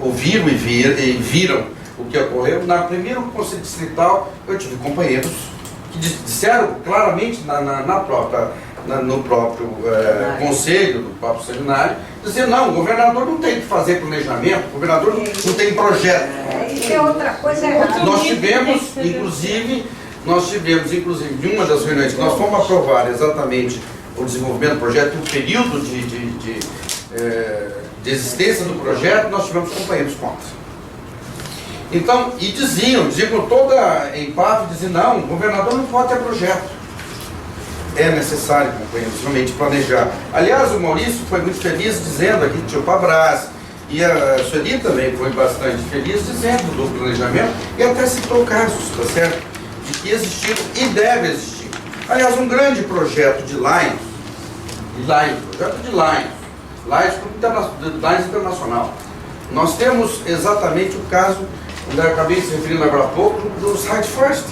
ouviram e viram o que ocorreu, na primeira conselho distrital eu tive companheiros que disseram claramente no próprio conselho, no próprio seminário, dizer, não, o governador não tem que fazer planejamento, o governador não tem projeto. Isso é outra coisa errada. Nós tivemos, inclusive, de uma das reuniões que nós fomos aprovar exatamente o desenvolvimento do projeto, o período de existência do projeto, nós tivemos companheiros contra. Então, e diziam com toda empáfia, diziam, não, o governador não pode ter projeto. É necessário, companheiros, realmente planejar. Aliás, o Maurício foi muito feliz dizendo aqui, tio Pabras, e a Sueli também foi bastante feliz dizendo do planejamento, e até citou casos, tá certo? De que existiram e deve existir. Aliás, um grande projeto de Lions, Lions Internacional. Nós temos exatamente o caso, eu acabei se referindo agora há pouco, do Site First.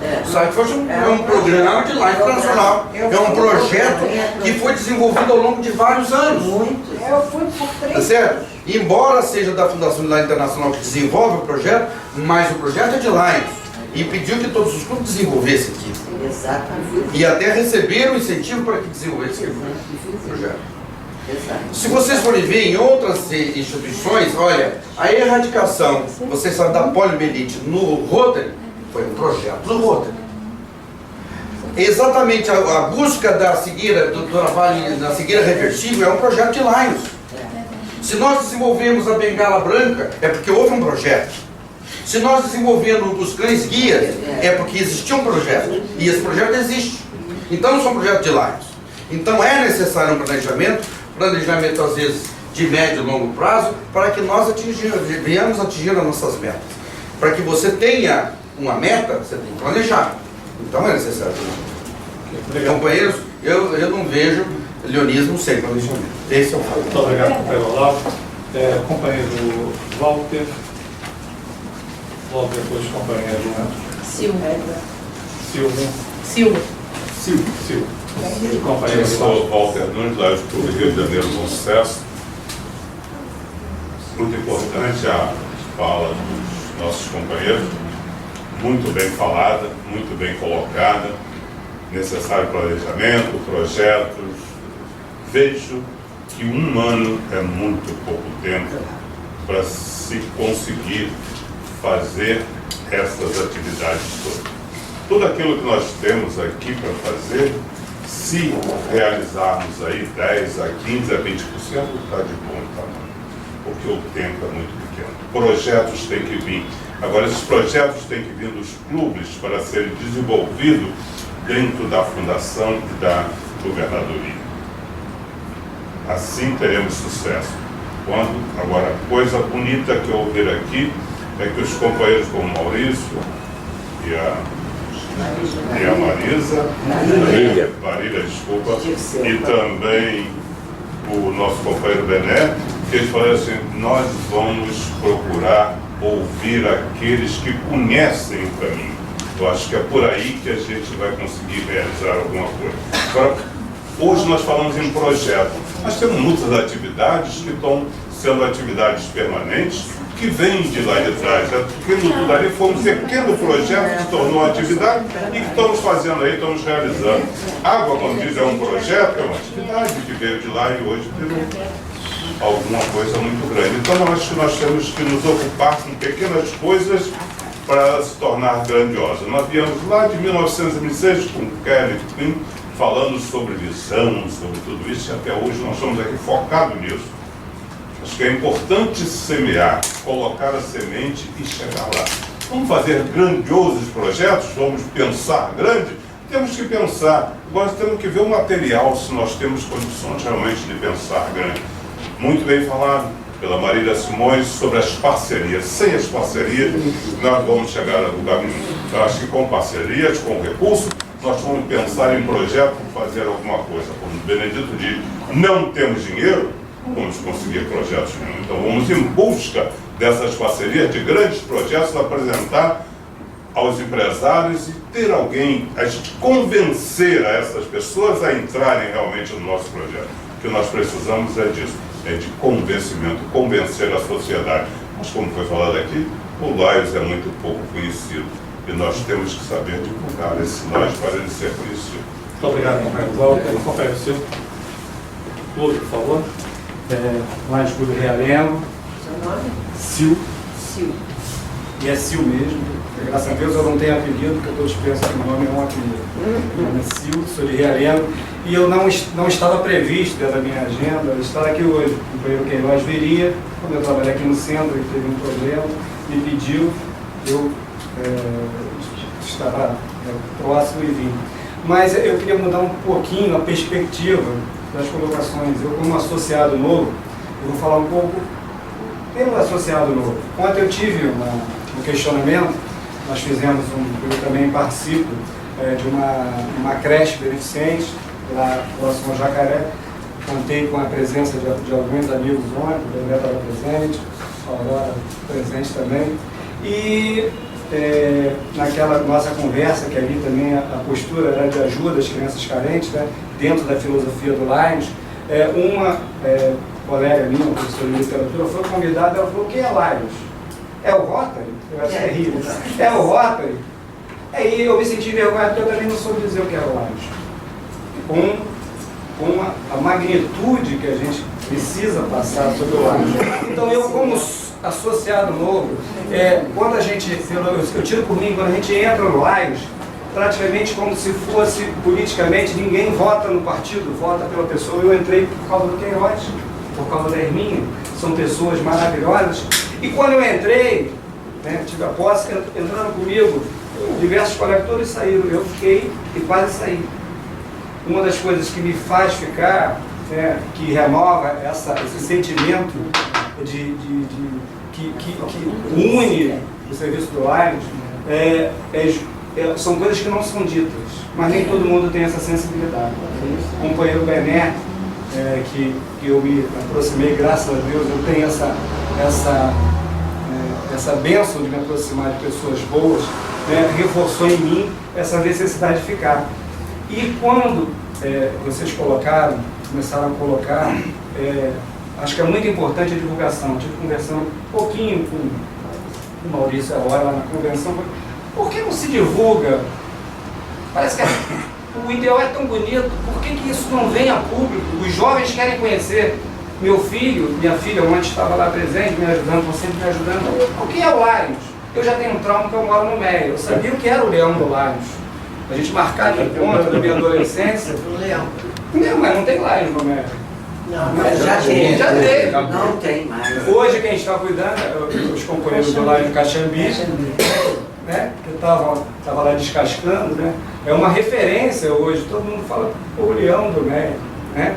É. O Sightforce é um programa de Live Internacional. É um projeto que foi desenvolvido ao longo de vários anos. Eu fui por Tá 3 certo? Embora seja da Fundação de Live Internacional que desenvolve o projeto, mas o projeto é de Lions. E pediu que todos os clubes desenvolvessem aqui. Exatamente. E até receberam incentivo para que desenvolvessem o projeto. Exato. Se vocês forem ver em outras instituições, olha, a erradicação, vocês sabem, da poliomielite no Rotary, foi um projeto do Rotary. Exatamente a busca da cegueira, do trabalho na cegueira reversível é um projeto de Lions. Se nós desenvolvemos a bengala branca, é porque houve um projeto. Se nós desenvolvemos os cães guias, é porque existia um projeto. E esse projeto existe. Então não são projetos de Lions. Então é necessário um planejamento às vezes de médio e longo prazo, para que nós venhamos atingir as nossas metas. Para que você tenha uma meta, você tem que planejar. Então é necessário. Companheiros, eu não vejo leonismo sem planejamento. Esse é o fato. Muito obrigado, companheiro Olavo. Companheiro Walter. Logo depois, companheiro Silva. Silva. Companheiro Eu sou Walter Nunes, lá do Rio de Janeiro, com sucesso. Muito importante a fala dos nossos companheiros, muito bem falada, muito bem colocada, necessário planejamento, projetos. Vejo que um ano é muito pouco tempo para se conseguir fazer essas atividades todas. Tudo aquilo que nós temos aqui para fazer, se realizarmos aí 10 a 15 a 20%, está de bom tamanho, porque o tempo é muito pequeno. Projetos têm que vir. Agora, esses projetos têm que vir dos clubes para serem desenvolvidos dentro da fundação e da governadoria. Assim teremos sucesso. Agora, coisa bonita que eu ouvir aqui é que os companheiros como Maurício e a Marília, desculpa, e também o nosso companheiro Bené, que eles falaram assim, nós vamos procurar ouvir aqueles que conhecem o caminho. Eu acho que é por aí que a gente vai conseguir realizar alguma coisa. Agora, hoje nós falamos em projeto. Nós temos muitas atividades que estão sendo atividades permanentes, que vêm de lá de trás. Porque no Tudo Ali foi um pequeno projeto que se tornou atividade e que estamos fazendo aí, estamos realizando. Água, como diz, é um projeto, é uma atividade que veio de lá e hoje virou alguma coisa muito grande. Então eu acho que nós temos que nos ocupar com pequenas coisas para se tornar grandiosa. Nós viemos lá de 1906 com Kelly Quinn falando sobre visão, sobre tudo isso, e até hoje nós estamos aqui focados nisso. Acho que é importante semear, colocar a semente e chegar lá. Vamos fazer grandiosos projetos, vamos pensar grande, temos que pensar. Agora temos que ver o material, se nós temos condições realmente de pensar grande. Muito bem falado pela Marília Simões sobre as parcerias. Sem as parcerias, nós vamos chegar a lugar nenhum. Eu acho que com parcerias, com recursos, nós vamos pensar em projeto para fazer alguma coisa. Como o Benedito diz, não temos dinheiro, vamos conseguir projetos nenhum. Então vamos em busca dessas parcerias, de grandes projetos, apresentar aos empresários e ter alguém, a gente convencer a essas pessoas a entrarem realmente no nosso projeto. O que nós precisamos é disso, é de convencimento, convencer a sociedade. Mas como foi falado aqui, o Lions é muito pouco conhecido e nós temos que saber divulgar esse nós para ele ser conhecido. Muito obrigado, companheiro Walter. Companheiro Silvio. Clúdio, por favor. Mais Clúdio Realengo. Seu nome? Sil. Sil. E é Sil mesmo. Graças a Deus eu não tenho apelido, porque todos pensam que o nome é um apelido. Meu nome é Sil, sou de Realengo. E eu não estava previsto dentro da minha agenda estar aqui hoje. O companheiro Queiroz viria, quando eu trabalhei aqui no centro, ele teve um problema, me pediu, eu estará próximo e vim. Mas eu queria mudar um pouquinho a perspectiva das colocações. Eu, como associado novo, eu vou falar um pouco pelo associado novo. Ontem eu tive um questionamento, nós fizemos eu também participo de uma creche beneficente lá próximo ao Jacaré. Contei com a presença de alguns amigos ontem, o André estava presente, a Aurora presente também. E naquela nossa conversa, que ali também a postura era de ajuda às crianças carentes, né, dentro da filosofia do Lions, uma colega minha, uma professora de literatura, foi convidada, ela falou: quem é Lions? É o Rotary? Eu até ri. É o Rotary? Aí eu me senti vergonhado, porque eu também não soube dizer o que era o Lions. Com a magnitude que a gente precisa passar sobre o Lions. Então eu, como associado novo, quando a gente, eu tiro por mim, quando a gente entra no Lions, praticamente como se fosse politicamente, ninguém vota no partido, vota pela pessoa. Eu entrei por causa do Queiroz, por causa da Hermínio, são pessoas maravilhosas. E quando eu entrei, né, tive a posse, entrando comigo, diversos colegas todos saíram, eu fiquei e quase saí. Uma das coisas que me faz ficar, que renova esse sentimento que une o serviço do Lions, são coisas que não são ditas, mas nem todo mundo tem essa sensibilidade. O companheiro Bené, que eu me aproximei, graças a Deus, eu tenho essa bênção de me aproximar de pessoas boas, reforçou em mim essa necessidade de ficar. E quando vocês começaram a colocar, acho que é muito importante a divulgação. Estive conversando um pouquinho com o Maurício agora lá na convenção. Por que não se divulga? Parece que o ideal é tão bonito, por que isso não vem a público? Os jovens querem conhecer. Meu filho, minha filha, ontem estava lá presente, me ajudando, estão sempre me ajudando. O que é o Lions? Eu já tenho um trauma que eu moro no Meia. Eu sabia o que era o leão do Lions. A gente marcava encontro da minha adolescência. O leão. Não, mas não tem Lions no Meia. Não, mas já tem. Já teve. Não tem mais. Hoje quem está cuidando, os companheiros do Lions de Caxambi, né, que estava lá descascando, né, é uma referência hoje. Todo mundo fala o leão do Meia, né?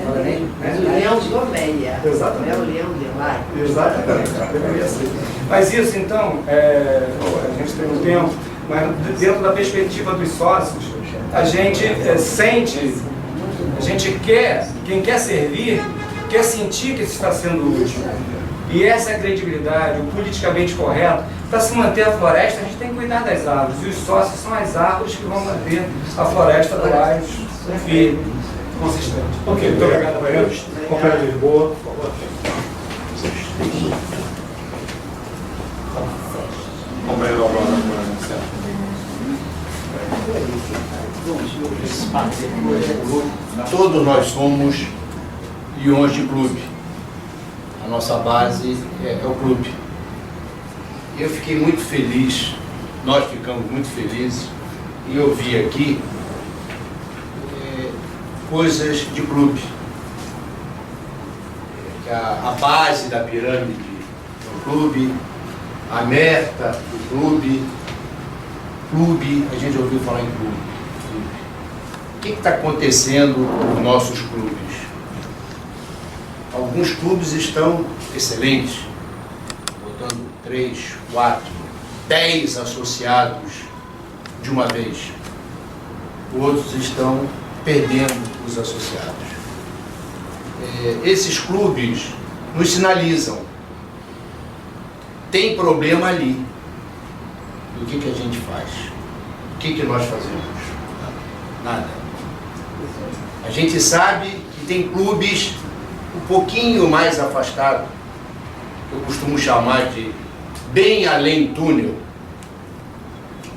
O leão do Meia. Exatamente. É o leão de lá. Exatamente. Deveria ser. Mas isso, então, a gente tem um tempo, mas dentro da perspectiva dos sócios, a gente sente, a gente quer, quem quer servir, quer sentir que isso está sendo útil. E essa é a credibilidade, o politicamente correto. Para se manter a floresta, a gente tem que cuidar das árvores. E os sócios são as árvores que vão manter a floresta do Lions firme, consistente. Ok, muito obrigado, Maria. Companheiro de Lisboa, por favor. Companheiro Alvaro, Todos nós somos Leões de Clube. A nossa base é o clube. Eu fiquei muito feliz, nós ficamos muito felizes em ouvir aqui coisas de clube. A base da pirâmide do clube, a meta do clube, a gente ouviu falar em clube. O que está acontecendo nos nossos clubes? Alguns clubes estão excelentes, botando 3, 4, 10 associados de uma vez. Outros estão perdendo os associados. Esses clubes nos sinalizam. Tem problema ali. O que a gente faz? O que nós fazemos? Nada. A gente sabe que tem clubes um pouquinho mais afastados, que eu costumo chamar de bem além túnel,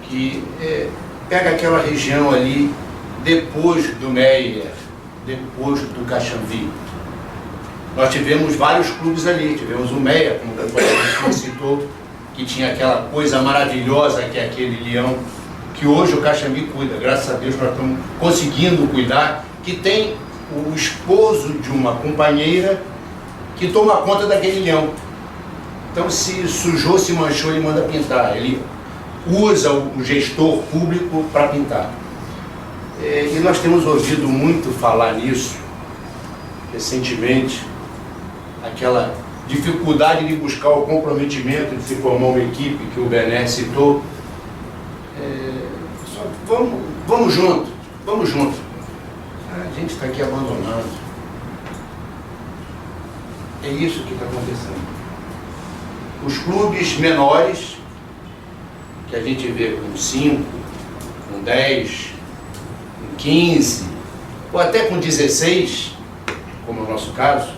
que pega aquela região ali depois do Meia, depois do Caxambi. Nós tivemos vários clubes ali, tivemos o Meia, como o companheiro citou, que tinha aquela coisa maravilhosa que é aquele leão, que hoje o Caxambi cuida, graças a Deus nós estamos conseguindo cuidar, que tem o esposo de uma companheira que toma conta daquele leão. Então se sujou, se manchou, ele manda pintar, ele usa o gestor público para pintar. E nós temos ouvido muito falar nisso, recentemente, aquela dificuldade de buscar o comprometimento de se formar uma equipe que o Bené citou. Vamos junto, vamos junto. A gente está aqui abandonado. É isso que está acontecendo. Os clubes menores que a gente vê com 5, com 10, com 15, ou até com 16, como é o nosso caso,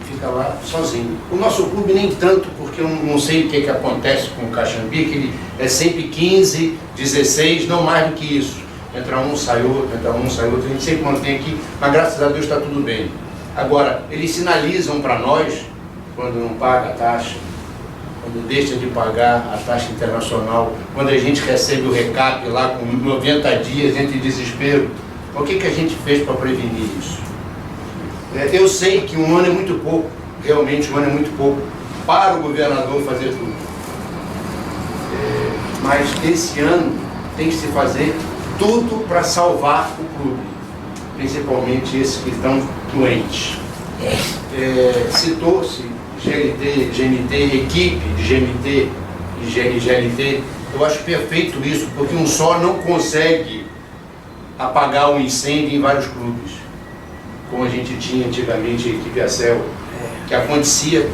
fica lá sozinho. O nosso clube nem tanto, porque eu não sei o que acontece com o Caxambi, que ele é sempre 15, 16, não mais do que isso. Entra um, sai outro, entra um, sai outro, a gente sempre mantém aqui, mas graças a Deus está tudo bem. Agora, eles sinalizam para nós, quando não paga a taxa, quando deixa de pagar a taxa internacional, quando a gente recebe o recap lá com 90 dias entre desespero, o que a gente fez para prevenir isso? Eu sei que um ano é muito pouco, realmente um ano é muito pouco, para o governador fazer tudo. Mas esse ano tem que se fazer tudo para salvar o clube, principalmente esses que estão doentes. Citou-se GLT, GNT, equipe de GNT e GLT. Eu acho perfeito isso, porque um só não consegue apagar um incêndio em vários clubes, como a gente tinha antigamente a equipe ACEL, que acontecia,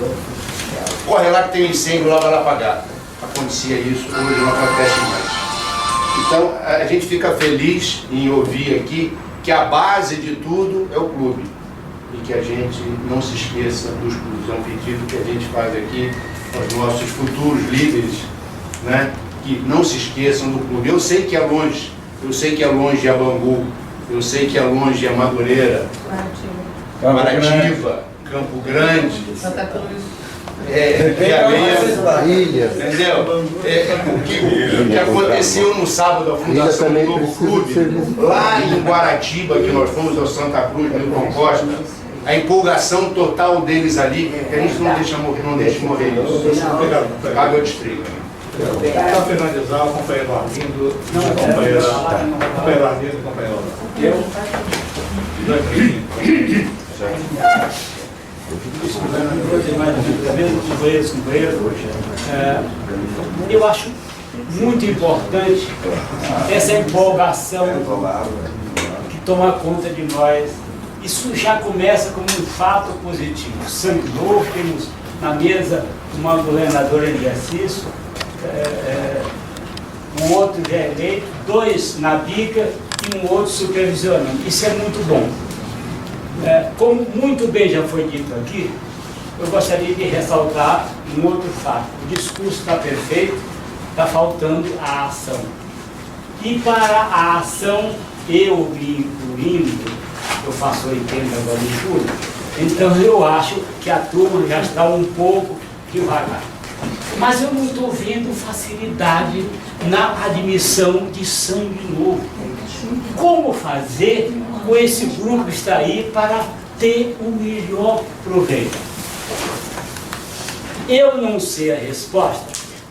corre lá que tem um incêndio, lá vai lá apagar. Acontecia isso, hoje não acontece mais. Então a gente fica feliz em ouvir aqui que a base de tudo é o clube e que a gente não se esqueça dos clubes. É um pedido que a gente faz aqui aos nossos futuros líderes, né? Que não se esqueçam do clube. Eu sei que é longe, eu sei que é longe de Bangu, eu sei que é longe de Madureira, Maratiba, Campo Grande, Santa Cruz. Ilha. Entendeu? O que aconteceu no sábado, a fundação do Novo Clube, lá em Guaratiba, que nós fomos ao Santa Cruz, no Milton Costa, a empolgação total deles ali, que a gente não deixa morrer isso. Cabe ao distrito. Para finalizar, o companheiro Arlindo, a companheira Arlindo e o companheiro eu acho muito importante essa empolgação que toma conta de nós. Isso já começa como um fato positivo. Sangue novo, temos na mesa uma governadora em exercício, um outro já eleito, 2 na bica e um outro supervisionando. Isso é muito bom. Como muito bem já foi dito aqui, eu gostaria de ressaltar um outro fato. O discurso está perfeito, está faltando a ação. E para a ação, eu me incluindo, eu faço 80 agora em julho, então eu acho que a turma já está um pouco devagar. Mas eu não estou vendo facilidade na admissão de sangue novo. Como fazer com esse grupo que está aí para ter o melhor proveito? Eu não sei a resposta,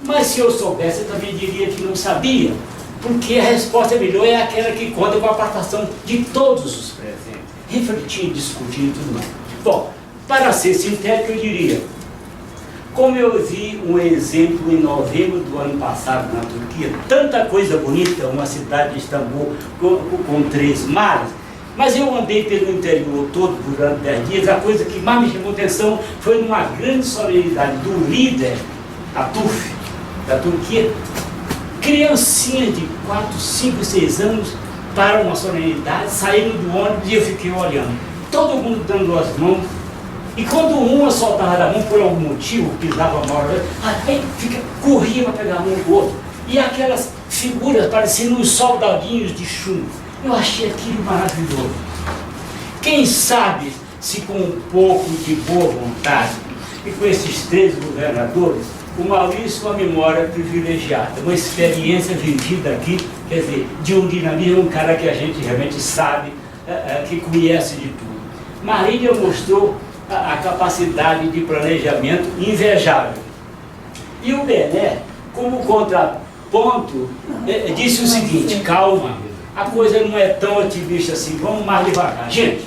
mas se eu soubesse, eu também diria que não sabia, porque a resposta melhor é aquela que conta com a participação de todos os presentes, refletindo, discutindo e tudo mais. Bom, para ser sintético, eu diria, como eu vi um exemplo em novembro do ano passado na Turquia, tanta coisa bonita, uma cidade de Istambul com 3 mares, mas eu andei pelo interior todo durante 10 dias, a coisa que mais me chamou atenção foi numa grande solenidade do líder, a TUF, da Turquia, criancinha de 4, 5, 6 anos para uma solenidade, saindo do ônibus e eu fiquei olhando, todo mundo dando as mãos. E quando uma soltava da mão por algum motivo, pisava mal, aí corria para pegar a mão do outro. E aquelas figuras parecendo uns soldadinhos de chumbo. Eu achei aquilo maravilhoso. Quem sabe se com um pouco de boa vontade e com esses 3 governadores, o Maurício, uma memória privilegiada, uma experiência vivida aqui, quer dizer, de um dinamismo, um cara que a gente realmente sabe, que conhece de tudo. Marília mostrou a capacidade de planejamento invejável. E o Bené, como contraponto, disse o seguinte: calma, a coisa não é tão otimista assim, vamos mais devagar. Gente,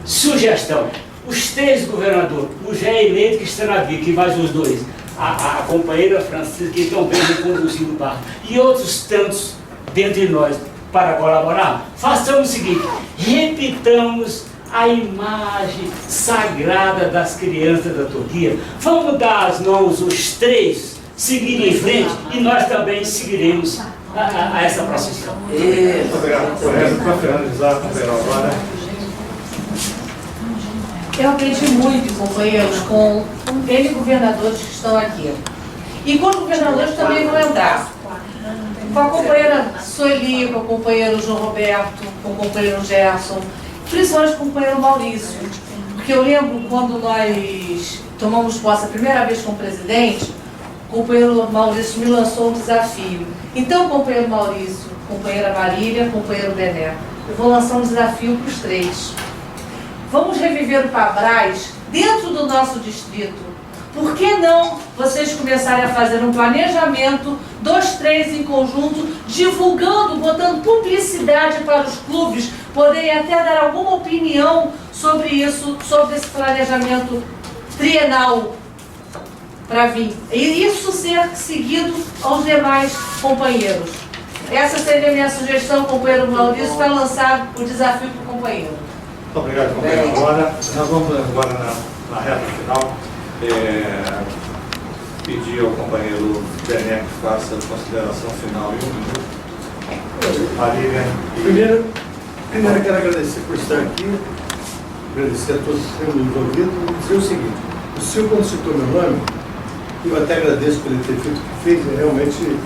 sugestão, os 3 governadores, o já eleito que está na bica, e mais os 2, a companheira Francisca, que estão bem conduzindo o barco, e outros tantos dentre nós para colaborar, façamos o seguinte: repitamos a imagem sagrada das crianças da Turquia. Vamos dar as mãos, os 3, seguir em frente e nós também seguiremos a essa procissão. Muito obrigado por essa. Para finalizar, agora. Eu aprendi muito, companheiros, com N governadores que estão aqui. E com os governadores também vão entrar. Com a companheira Sueli, com o companheiro João Roberto, com o companheiro Gerson, principalmente com o companheiro Maurício. Porque eu lembro quando nós tomamos posse a primeira vez como presidente, o companheiro Maurício me lançou um desafio. Então, companheiro Maurício, companheira Marília, companheiro Bené, eu vou lançar um desafio para os três. Vamos reviver o Pabras dentro do nosso distrito. Por que não vocês começarem a fazer um planejamento, 2, 3 em conjunto, divulgando, botando publicidade para os clubes, poderem até dar alguma opinião sobre isso, sobre esse planejamento trienal para vir. E isso ser seguido aos demais companheiros. Essa seria a minha sugestão, companheiro Maurício, para lançar o desafio para o companheiro. Muito obrigado, companheiro. Agora, nós vamos agora na reta final pedir ao companheiro Bené que faça a consideração final em 1 minuto. Marília. Primeiro eu quero agradecer por estar aqui, agradecer a todos que têm nos ouvido e dizer o seguinte: o senhor, quando citou meu nome, eu até agradeço por ele ter feito o que fez, realmente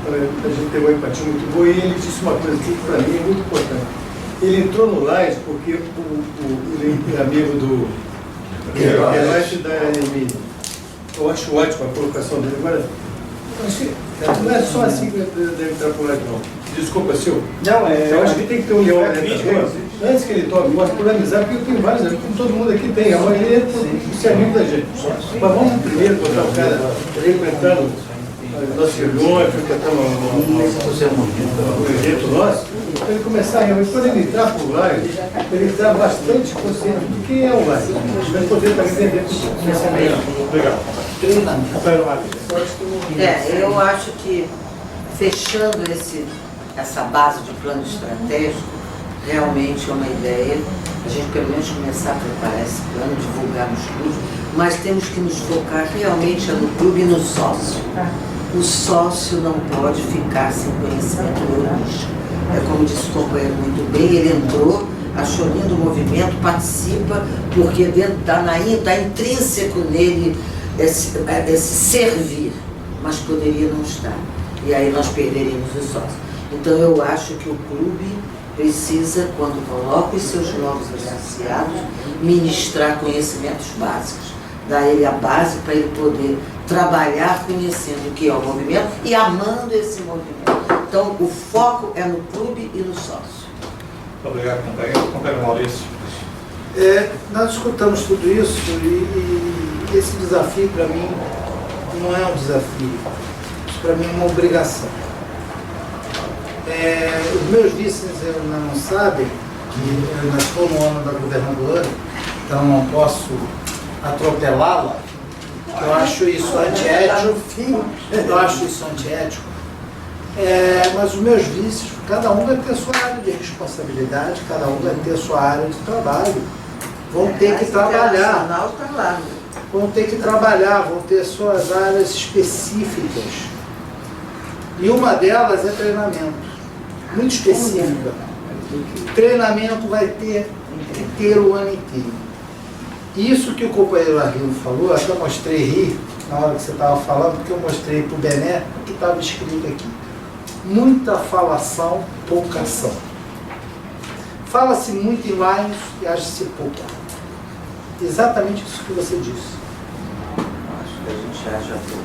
a gente tem uma empatia muito boa, e ele disse uma coisa que para mim é muito importante. Ele entrou no LAIS porque ele é amigo do Queiroz da Emília. Eu acho ótima a colocação dele. Agora, não é só assim que deve entrar por LAIS, não. Desculpa, senhor. Não, eu acho que tem que ter um leão antes que ele tome, gosta por amizade, porque eu tenho vários amigos, como todo mundo aqui tem. A maioria é por ser amigo da gente. Mas vamos primeiro botar o cara frequentando nosso reunião, frequentando o evento nosso, para ele começar realmente, quando ele entrar por lá, ele entrar bastante consciente do que é o LAIS. Vai poder também entender tudo. Obrigado. Eu acho que, fechando essa base de plano estratégico, realmente é uma ideia, a gente pelo menos começar a preparar esse plano, divulgar nos clubes, mas temos que nos focar realmente no clube e no sócio. O sócio não pode ficar sem conhecimento neurístico. É como disse o companheiro muito bem, ele entrou, achou lindo o movimento, participa, porque está intrínseco nele esse servir, mas poderia não estar. E aí nós perderíamos o sócio. Então eu acho que o clube precisa, quando coloca os seus novos associados, ministrar conhecimentos básicos, dar ele a base para ele poder trabalhar conhecendo o que é o movimento e amando esse movimento. Então o foco é no clube e no sócio. Muito obrigado, companheiro. Companheiro Maurício. Nós escutamos tudo isso e esse desafio para mim não é um desafio, isso para mim é uma obrigação. Os meus vices não sabem que eu ainda estou no ano da governadora, então não posso atropelá-la. Eu acho isso antiético. Mas os meus vícios, cada um vai ter sua área de responsabilidade, cada um vai ter sua área de trabalho. Vão ter que trabalhar. Vão ter que trabalhar, vão ter suas áreas específicas. E uma delas é treinamento. Muito específica. Treinamento vai ter que ter o ano inteiro. Isso que o companheiro Arlindo falou, até mostrei na hora que você estava falando, porque eu mostrei para o Bené o que estava escrito aqui. Muita falação, pouca ação. Fala-se muito em Lions e age-se pouco. Exatamente isso que você disse.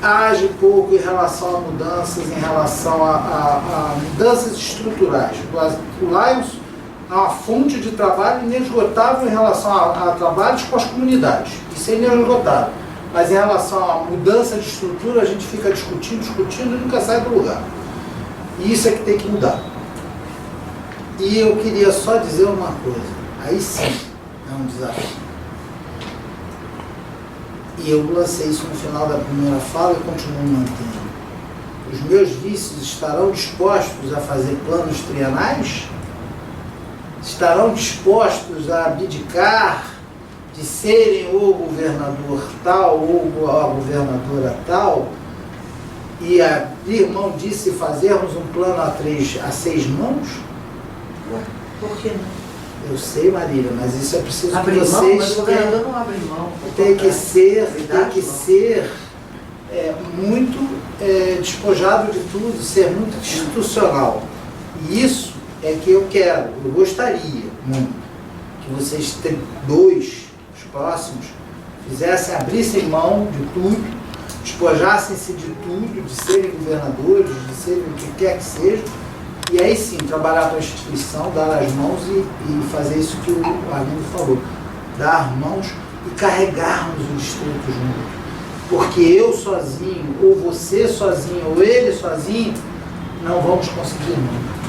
Age pouco em relação a mudanças, em relação a mudanças estruturais. O Lions é uma fonte de trabalho inesgotável em relação a trabalhos com as comunidades. Isso é inesgotável. Mas em relação à mudança de estrutura, a gente fica discutindo e nunca sai do lugar. E isso é que tem que mudar. E eu queria só dizer uma coisa. Aí sim, é um desafio. E eu lancei isso no final da primeira fala e continuo mantendo. Os meus vices estarão dispostos a fazer planos trienais? Estarão dispostos a abdicar de serem o governador tal ou a governadora tal? e abrir mão disso e fazermos um plano a 6 mãos? Por que não? Eu sei, Marília, mas isso é preciso Abrir que mão, vocês mas o governador não abre mão. tem que ser muito despojado de tudo, ser muito institucional. E isso é que eu quero, eu gostaria muito que vocês dois, os próximos, abrissem mão de tudo, despojassem-se de tudo, de serem governadores, de serem o que quer que seja, e aí sim trabalhar para a instituição, dar as mãos e fazer isso que o Arlindo falou, dar mãos e carregarmos o distrito junto. Porque eu sozinho, ou você sozinho, ou ele sozinho, não vamos conseguir nunca.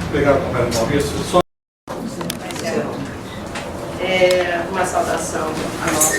Obrigado, companheiro Maurício. Uma saudação à nossa